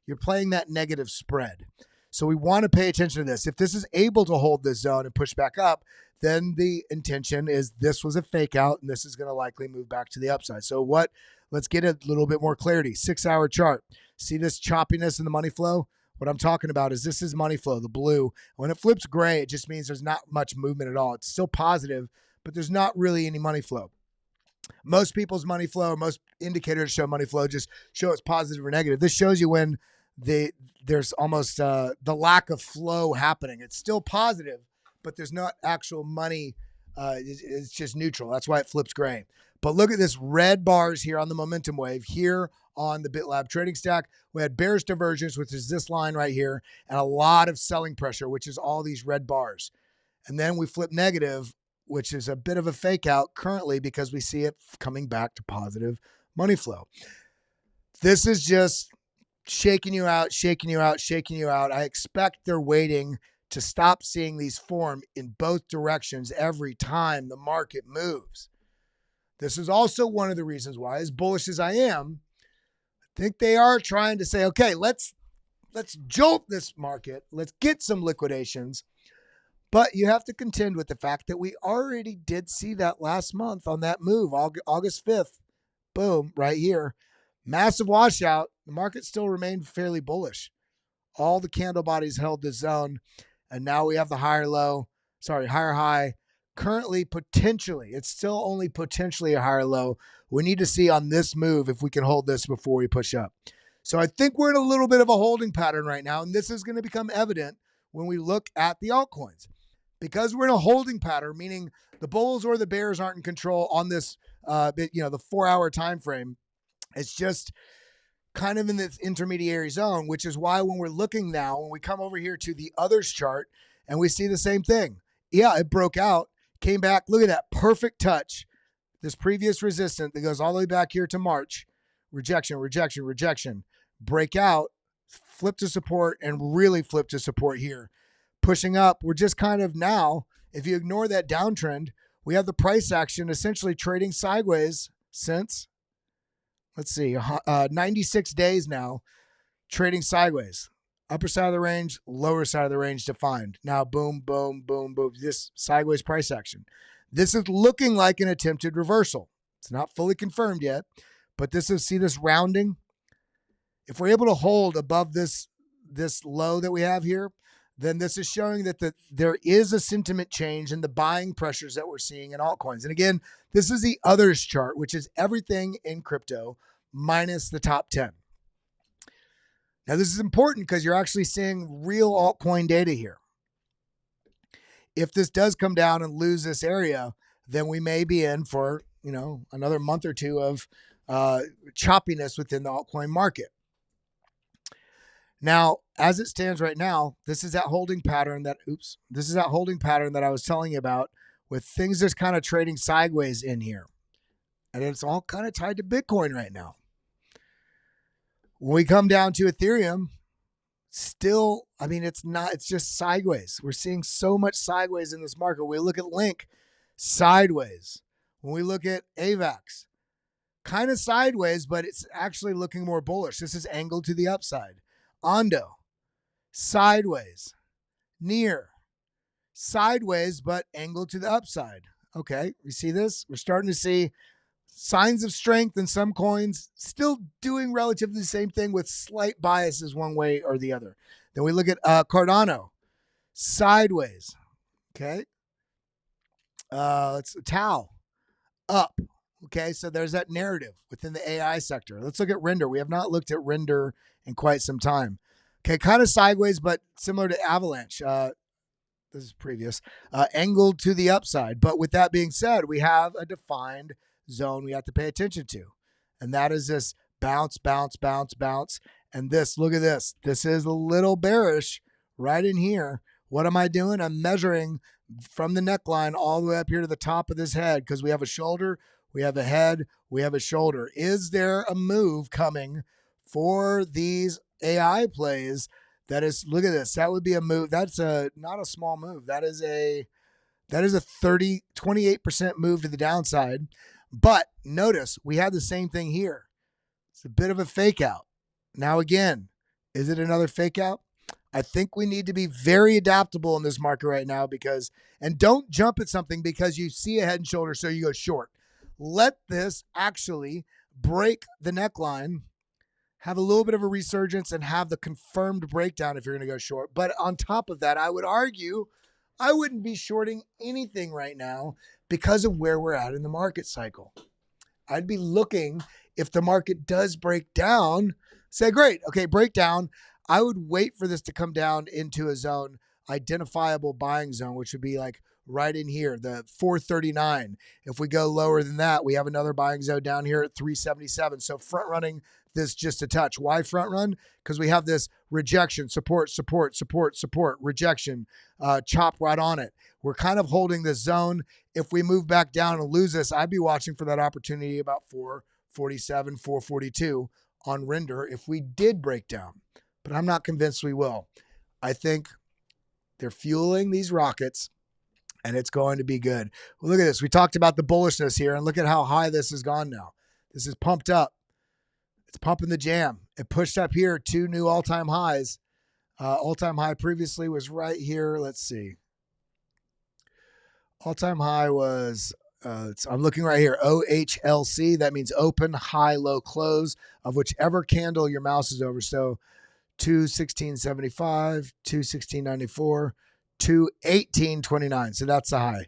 You're playing that negative spread. So we want to pay attention to this. If this is able to hold this zone and push back up, then the intention is this was a fake out and this is going to likely move back to the upside. So let's get a little bit more clarity. 6-hour chart. See this choppiness in the money flow? What I'm talking about is this is money flow, the blue. When it flips gray, it just means there's not much movement at all. It's still positive, but there's not really any money flow. Most people's money flow, most indicators show money flow just show it's positive or negative. This shows you when there's almost the lack of flow happening. It's still positive, but there's not actual money. It's just neutral. That's why it flips gray. But look at this red bars here on the momentum wave here on the BitLab trading stack. We had bearish divergence, which is this line right here, and a lot of selling pressure, which is all these red bars. And then we flip negative, which is a bit of a fake out currently because we see it coming back to positive money flow. This is just shaking you out, shaking you out, shaking you out. I expect they're waiting to stop seeing these form in both directions every time the market moves. This is also one of the reasons why, as bullish as I am, I think they are trying to say, okay, let's jolt this market. Let's get some liquidations. But you have to contend with the fact that we already did see that last month on that move, August 5th. Boom, right here. Massive washout. The market still remained fairly bullish. All the candle bodies held the zone. And now we have the higher high. Currently, potentially, it's still only potentially a higher low. We need to see on this move if we can hold this before we push up. So I think we're in a little bit of a holding pattern right now. And this is going to become evident when we look at the altcoins. Because we're in a holding pattern, meaning the bulls or the bears aren't in control on this, the 4-hour time frame. It's just kind of in this intermediary zone, which is why when we're looking now, when we come over here to the others chart and we see the same thing. Yeah, it broke out, came back. Look at that perfect touch. This previous resistance that goes all the way back here to March. Rejection, rejection, rejection. Breakout, flip to support, and really flip to support here. Pushing up, we're just kind of now, if you ignore that downtrend, we have the price action essentially trading sideways since, 96 days now, trading sideways. Upper side of the range, lower side of the range defined. Now, boom, boom, boom, boom, this sideways price action. This is looking like an attempted reversal. It's not fully confirmed yet, but see this rounding? If we're able to hold above this low that we have here, then this is showing that there is a sentiment change in the buying pressures that we're seeing in altcoins. And again, this is the others chart, which is everything in crypto minus the top 10. Now, this is important because you're actually seeing real altcoin data here. If this does come down and lose this area, then we may be in for, another month or two of choppiness within the altcoin market. Now, as it stands right now, this is that holding pattern that I was telling you about with things just kind of trading sideways in here. And it's all kind of tied to Bitcoin right now. When we come down to Ethereum, still, it's just sideways. We're seeing so much sideways in this market. When we look at Link, sideways. When we look at AVAX, kind of sideways, but it's actually looking more bullish. This is angled to the upside. Ondo, sideways. Near, sideways, but angled to the upside. Okay, you see this? We're starting to see signs of strength in some coins, still doing relatively the same thing with slight biases one way or the other. Then we look at Cardano, sideways. Okay, let's Tau, up. Okay, so there's that narrative within the AI sector. Let's look at Render. We have not looked at Render in quite some time. Okay, kind of sideways, but similar to Avalanche. This is previous. Angled to the upside. But with that being said, we have a defined zone we have to pay attention to. And that is this bounce, bounce, bounce, bounce. And this, look at this. This is a little bearish right in here. What am I doing? I'm measuring from the neckline all the way up here to the top of this head because we have a shoulder, we have a head, we have a shoulder. Is there a move coming for these AI plays? That is, look at this. That would be a move. That's not a small move. That is a 28% move to the downside. But notice we had the same thing here. It's a bit of a fake out. Now again, is it another fake out? I think we need to be very adaptable in this market right now and don't jump at something because you see a head and shoulder, so you go short. Let this actually break the neckline, have a little bit of a resurgence, and have the confirmed breakdown if you're going to go short. But on top of that, I would argue I wouldn't be shorting anything right now because of where we're at in the market cycle. I'd be looking, if the market does break down, say, great, okay, breakdown. I would wait for this to come down into a zone, identifiable buying zone, which would be like right in here, the 439. If we go lower than that, we have another buying zone down here at 377. So front running this just a touch. Why front run? Because we have this rejection, support, rejection, chop right on it. We're kind of holding this zone. If we move back down and lose this, I'd be watching for that opportunity about 447, 442 on render if we did break down. But I'm not convinced we will. I think they're fueling these rockets, and it's going to be good. Well, look at this. We talked about the bullishness here, and look at how high this has gone now. This is pumped up. It's pumping the jam. It pushed up here 2 new all-time highs. All-time high previously was right here. Let's see. All-time high was, I'm looking right here, OHLC. That means open, high, low, close of whichever candle your mouse is over. So 216.75, 216.94, 218.29. So that's the high,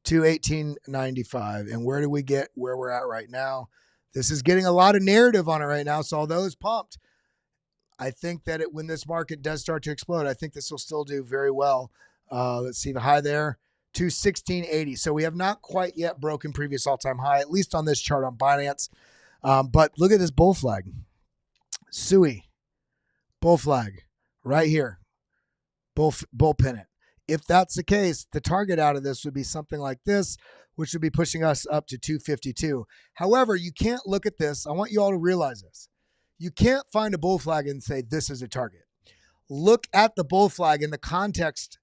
218.95. And where do we get where we're at right now? This is getting a lot of narrative on it right now. So although it's pumped, I think that when this market does start to explode, I think this will still do very well. Let's see the high there, 216.80. So we have not quite yet broken previous all-time high, at least on this chart on Binance. But look at this bull flag. SUI. Bull flag right here, bull pennant. If that's the case, the target out of this would be something like this, which would be pushing us up to 252. However, you can't look at this. I want you all to realize this. You can't find a bull flag and say this is a target. Look at the bull flag in the context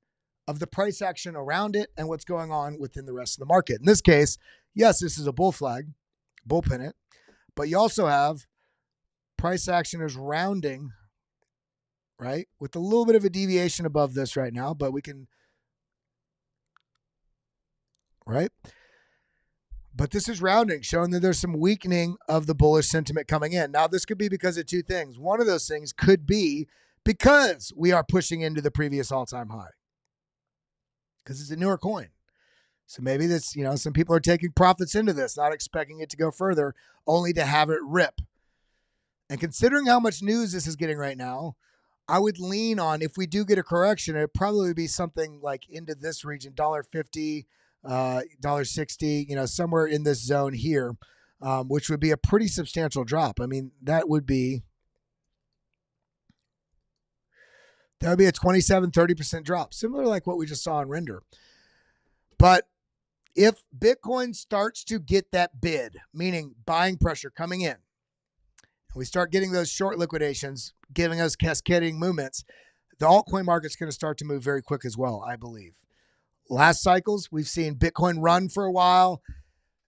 of the price action around it and what's going on within the rest of the market. In this case, yes, this is a bull flag, bull pennant, but you also have price action is rounding, right? With a little bit of a deviation above this right now, but we can, right? But this is rounding, showing that there's some weakening of the bullish sentiment coming in. Now, this could be because of two things. One of those things could be because we are pushing into the previous all-time high, because it's a newer coin. So maybe this, some people are taking profits into this, not expecting it to go further, only to have it rip. And considering how much news this is getting right now, I would lean on, if we do get a correction, it'd probably be something like into this region, $1.50, $1.60, somewhere in this zone here, which would be a pretty substantial drop. I mean, that would be a 27, 30% drop, similar like what we just saw in render. But if Bitcoin starts to get that bid, meaning buying pressure coming in, and we start getting those short liquidations, giving us cascading movements, the altcoin market's going to start to move very quick as well, I believe. Last cycles, we've seen Bitcoin run for a while,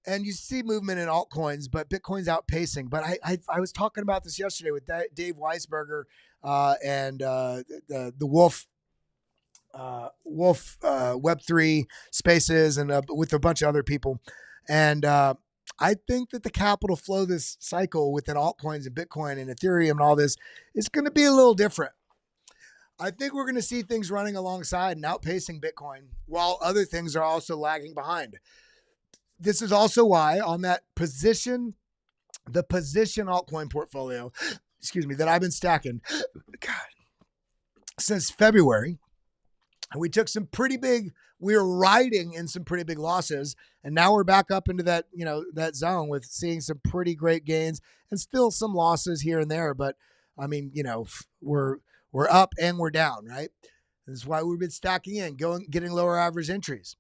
and you see movement in altcoins, but Bitcoin's outpacing. But I was talking about this yesterday with Dave Weisberger and the Wolf Web3 Spaces, and with a bunch of other people. And I think that the capital flow this cycle within altcoins and Bitcoin and Ethereum and all this is going to be a little different. I think we're going to see things running alongside and outpacing Bitcoin, while other things are also lagging behind. This is also why on that position, the position altcoin portfolio, that I've been stacking, since February, we took some pretty big, we were riding in some pretty big losses, and now we're back up into that, that zone with seeing some pretty great gains and still some losses here and there. But I mean, we're up and we're down, right? This is why we've been stacking in, getting lower average entries.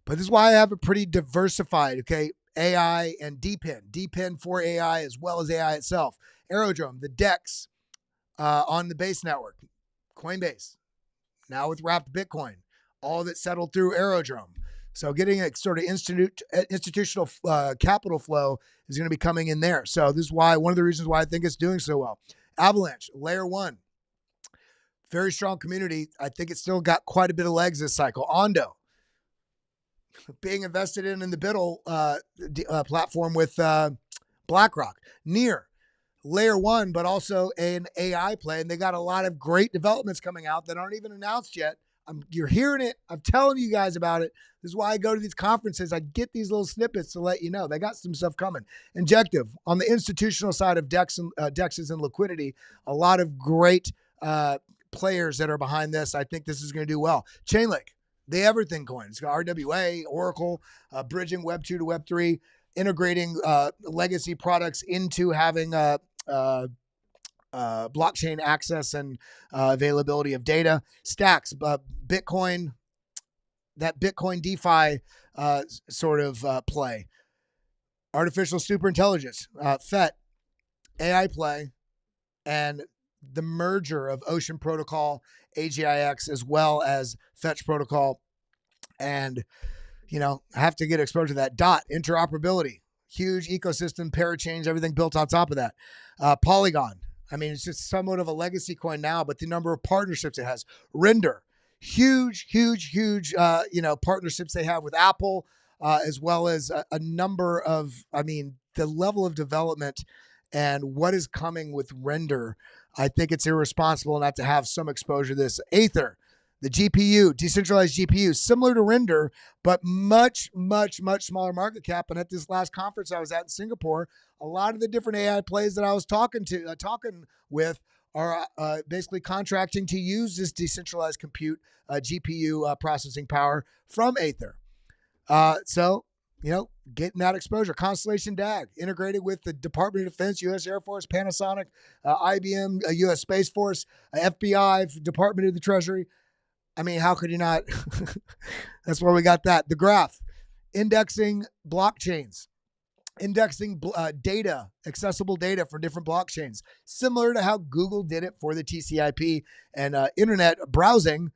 But this is why I have a pretty diversified, AI and DPIN for AI as well as AI itself. Aerodrome, the DEX on the Base network, Coinbase, now with wrapped Bitcoin, all of it settled through Aerodrome. So getting a sort of institutional capital flow is going to be coming in there. So this is why, one of the reasons why I think it's doing so well. Avalanche, layer one, very strong community. I think it's still got quite a bit of legs this cycle. Ondo, being invested in the BitL platform with BlackRock. Near, layer one, but also an AI play. And they got a lot of great developments coming out that aren't even announced yet. You're hearing it. I'm telling you guys about it. This is why I go to these conferences. I get these little snippets to let you know. They got some stuff coming. Injective, on the institutional side of DEXs and liquidity, a lot of great players that are behind this. I think this is going to do well. Chainlink, the everything coin. It's got RWA, Oracle, bridging Web 2 to Web 3, integrating legacy products into having blockchain access and availability of data. Stacks, Bitcoin, that Bitcoin DeFi sort of play. Artificial superintelligence, FET, AI play, and the merger of Ocean Protocol, AGIX, as well as Fetch Protocol. And, you know, I have to get exposure to that. DOT, interoperability, huge ecosystem, parachains, everything built on top of that. Polygon, I mean, it's just somewhat of a legacy coin now, but the number of partnerships it has. Render, huge partnerships they have with Apple, as well as a number of, I mean, the level of development and what is coming with Render. I think it's irresponsible not to have some exposure to this. Aether, the GPU, decentralized GPU, similar to Render, but much, much, much smaller market cap. And at this last conference I was at in Singapore, a lot of the different AI plays that I was talking with are basically contracting to use this decentralized compute GPU processing power from Aether. So, you know, getting that exposure. Constellation DAG, integrated with the Department of Defense, U.S. Air Force, Panasonic, IBM, U.S. Space Force, FBI, Department of the Treasury. I mean, how could you not? That's where we got that. The graph, indexing blockchains, indexing data, accessible data for different blockchains, similar to how Google did it for the TCP and internet browsing,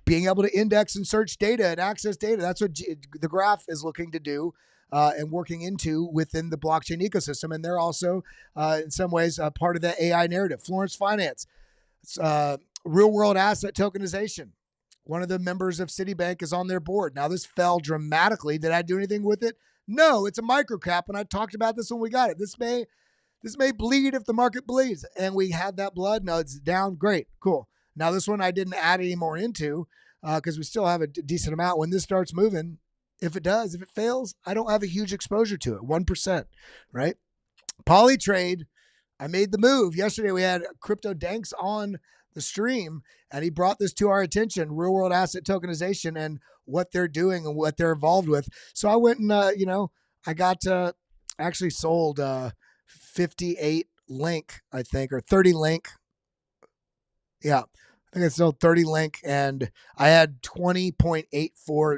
being able to index and search data and access data. That's what the graph is looking to do and working into within the blockchain ecosystem. And they're also, in some ways, part of that AI narrative. Florence Finance, real world asset tokenization. One of the members of Citibank is on their board. Now, this fell dramatically. Did I do anything with it? No, it's a microcap, and I talked about this when we got it. This may bleed if the market bleeds, and we had that blood. No, it's down. Great, cool. Now, this one I didn't add any more into because we still have a decent amount. When this starts moving, if it fails, I don't have a huge exposure to it, 1%, right? Polytrade, I made the move. Yesterday, we had Crypto Danks on the stream, and he brought this to our attention, real-world asset tokenization and what they're doing and what they're involved with. So I went and, I got actually sold 58 Link, I think, or 30 Link. Yeah, I think I sold 30 Link, and I had 20.84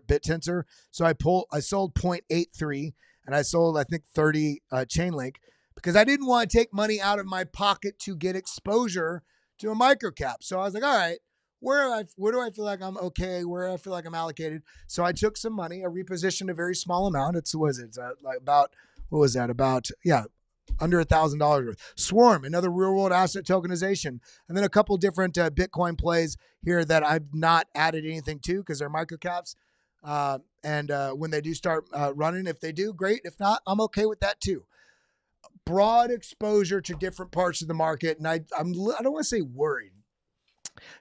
BitTensor. So I sold 0.83, and I sold, I think, 30 Chainlink because I didn't want to take money out of my pocket to get exposure to a microcap. So I was like, all right, where do I feel like I'm okay? Where do I feel like I'm allocated? So I took some money, I repositioned a very small amount. Under $1,000 worth. Swarm, another real world asset tokenization. And then a couple different Bitcoin plays here that I've not added anything to because they're microcaps. And when they do start running, if they do, great. If not, I'm okay with that too. Broad exposure to different parts of the market. And I don't want to say worried.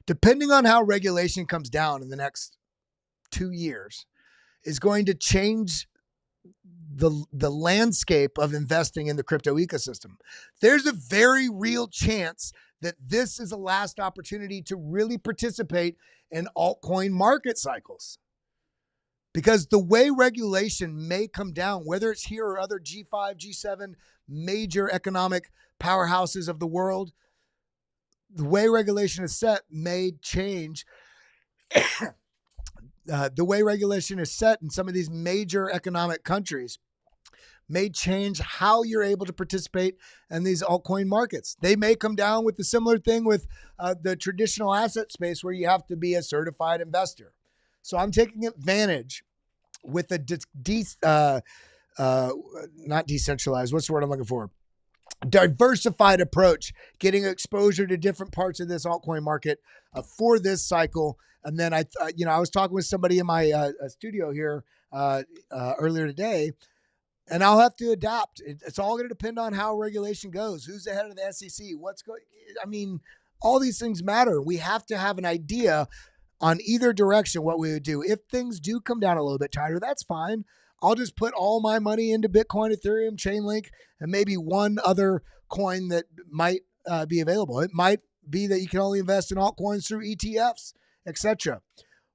Depending on how regulation comes down in the next 2 years is going to change the landscape of investing in the crypto ecosystem. There's a very real chance that this is a last opportunity to really participate in altcoin market cycles. Because the way regulation may come down, whether it's here or other G5, G7 major economic powerhouses of the world, the way regulation is set may change. The way regulation is set in some of these major economic countries may change how you're able to participate in these altcoin markets. They may come down with the similar thing with the traditional asset space where you have to be a certified investor. So I'm taking advantage with a not decentralized, what's the word I'm looking for? Diversified approach, getting exposure to different parts of this altcoin market for this cycle. And then I was talking with somebody in my studio here earlier today, and I'll have to adapt. It's all going to depend on how regulation goes. Who's the head of the SEC? What's going? I mean, all these things matter. We have to have an idea on either direction what we would do. If things do come down a little bit tighter, that's fine. I'll just put all my money into Bitcoin, Ethereum, Chainlink, and maybe one other coin that might be available. It might be that you can only invest in altcoins through ETFs, etc.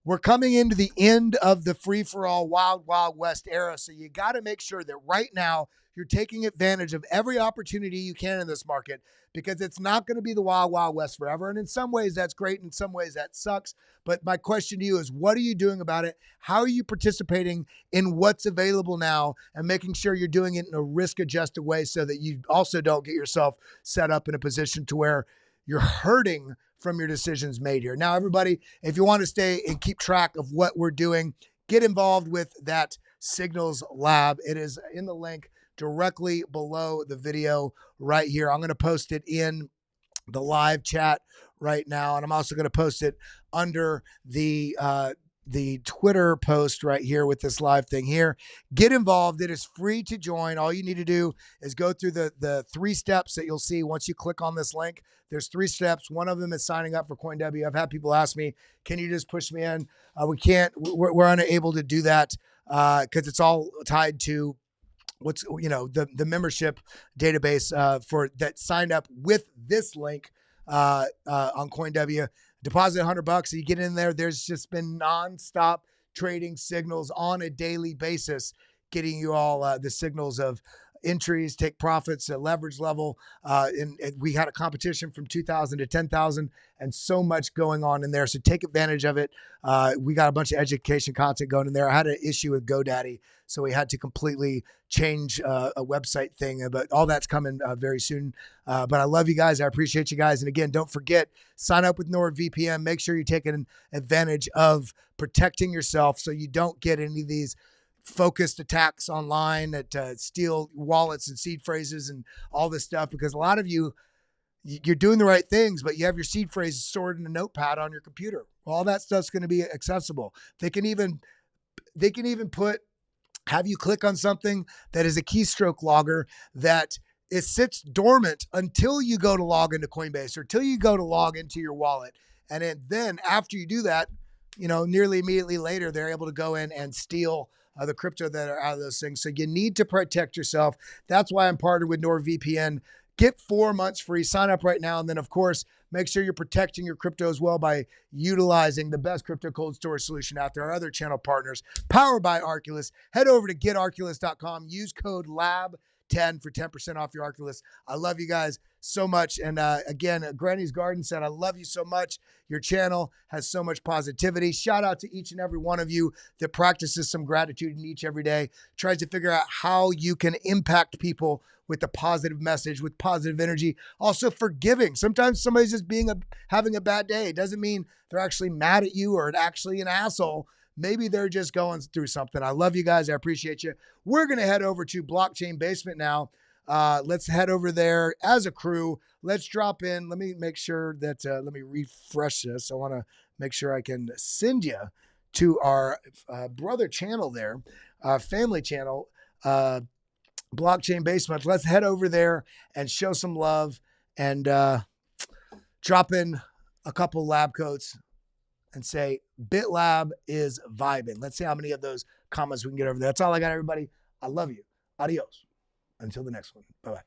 We're coming into the end of the free-for-all wild, wild west era. So you got to make sure that right now you're taking advantage of every opportunity you can in this market, because it's not going to be the wild, wild west forever. And in some ways that's great. In some ways that sucks. But my question to you is, what are you doing about it? How are you participating in what's available now and making sure you're doing it in a risk-adjusted way so that you also don't get yourself set up in a position to where you're hurting from your decisions made here. Now, everybody, if you want to stay and keep track of what we're doing, get involved with that Signals Lab. It is in the link directly below the video right here. I'm going to post it in the live chat right now, and I'm also going to post it under the Twitter post right here with this live thing here. Get involved. It is free to join. All you need to do is go through the 3 steps that you'll see once you click on this link. There's 3 steps. One of them is signing up for CoinW. I've had people ask me, can you just push me in? We can't. We're unable to do that because it's all tied to what's, the membership database for that signed up with this link on CoinW. Deposit $100, so you get in there. There's just been nonstop trading signals on a daily basis, getting you all the signals of entries, take profits at leverage level. And we had a competition from 2,000 to 10,000 and so much going on in there. So take advantage of it. We got a bunch of education content going in there. I had an issue with GoDaddy, so we had to completely change a website thing, but all that's coming very soon. But I love you guys. I appreciate you guys. And again, don't forget, sign up with Nord VPN. Make sure you're taking advantage of protecting yourself so you don't get any of these focused attacks online that steal wallets and seed phrases and all this stuff, because a lot of you're doing the right things, but you have your seed phrases stored in a notepad on your computer. All that stuff's going to be accessible. They can even have you click on something that is a keystroke logger that it sits dormant until you go to log into Coinbase or until you go to log into your wallet. And then after you do that, nearly immediately later, they're able to go in and steal the crypto that are out of those things. So you need to protect yourself. That's why I'm partnered with NordVPN. Get 4 months free. Sign up right now. And then, of course, make sure you're protecting your crypto as well by utilizing the best crypto cold storage solution out there. Our other channel partners, powered by Arculus. Head over to getarculus.com. Use code LAB10 for 10% off your Arculus. I love you guys so much. And again, Granny's Garden said, I love you so much. Your channel has so much positivity. Shout out to each and every one of you that practices some gratitude in each every day, tries to figure out how you can impact people with a positive message, with positive energy. Also forgiving. Sometimes somebody's just having a bad day. It doesn't mean they're actually mad at you or actually an asshole. Maybe they're just going through something. I love you guys. I appreciate you. We're going to head over to Blockchain Basement now. Let's head over there as a crew. Let's drop in. Let me make sure that, let me refresh this. I want to make sure I can send you to our brother channel there, family channel, Blockchain Basement. Let's head over there and show some love and drop in a couple lab coats and say BitLab is vibing. Let's see how many of those comments we can get over there. That's all I got, everybody. I love you. Adios. Until the next one. Bye-bye.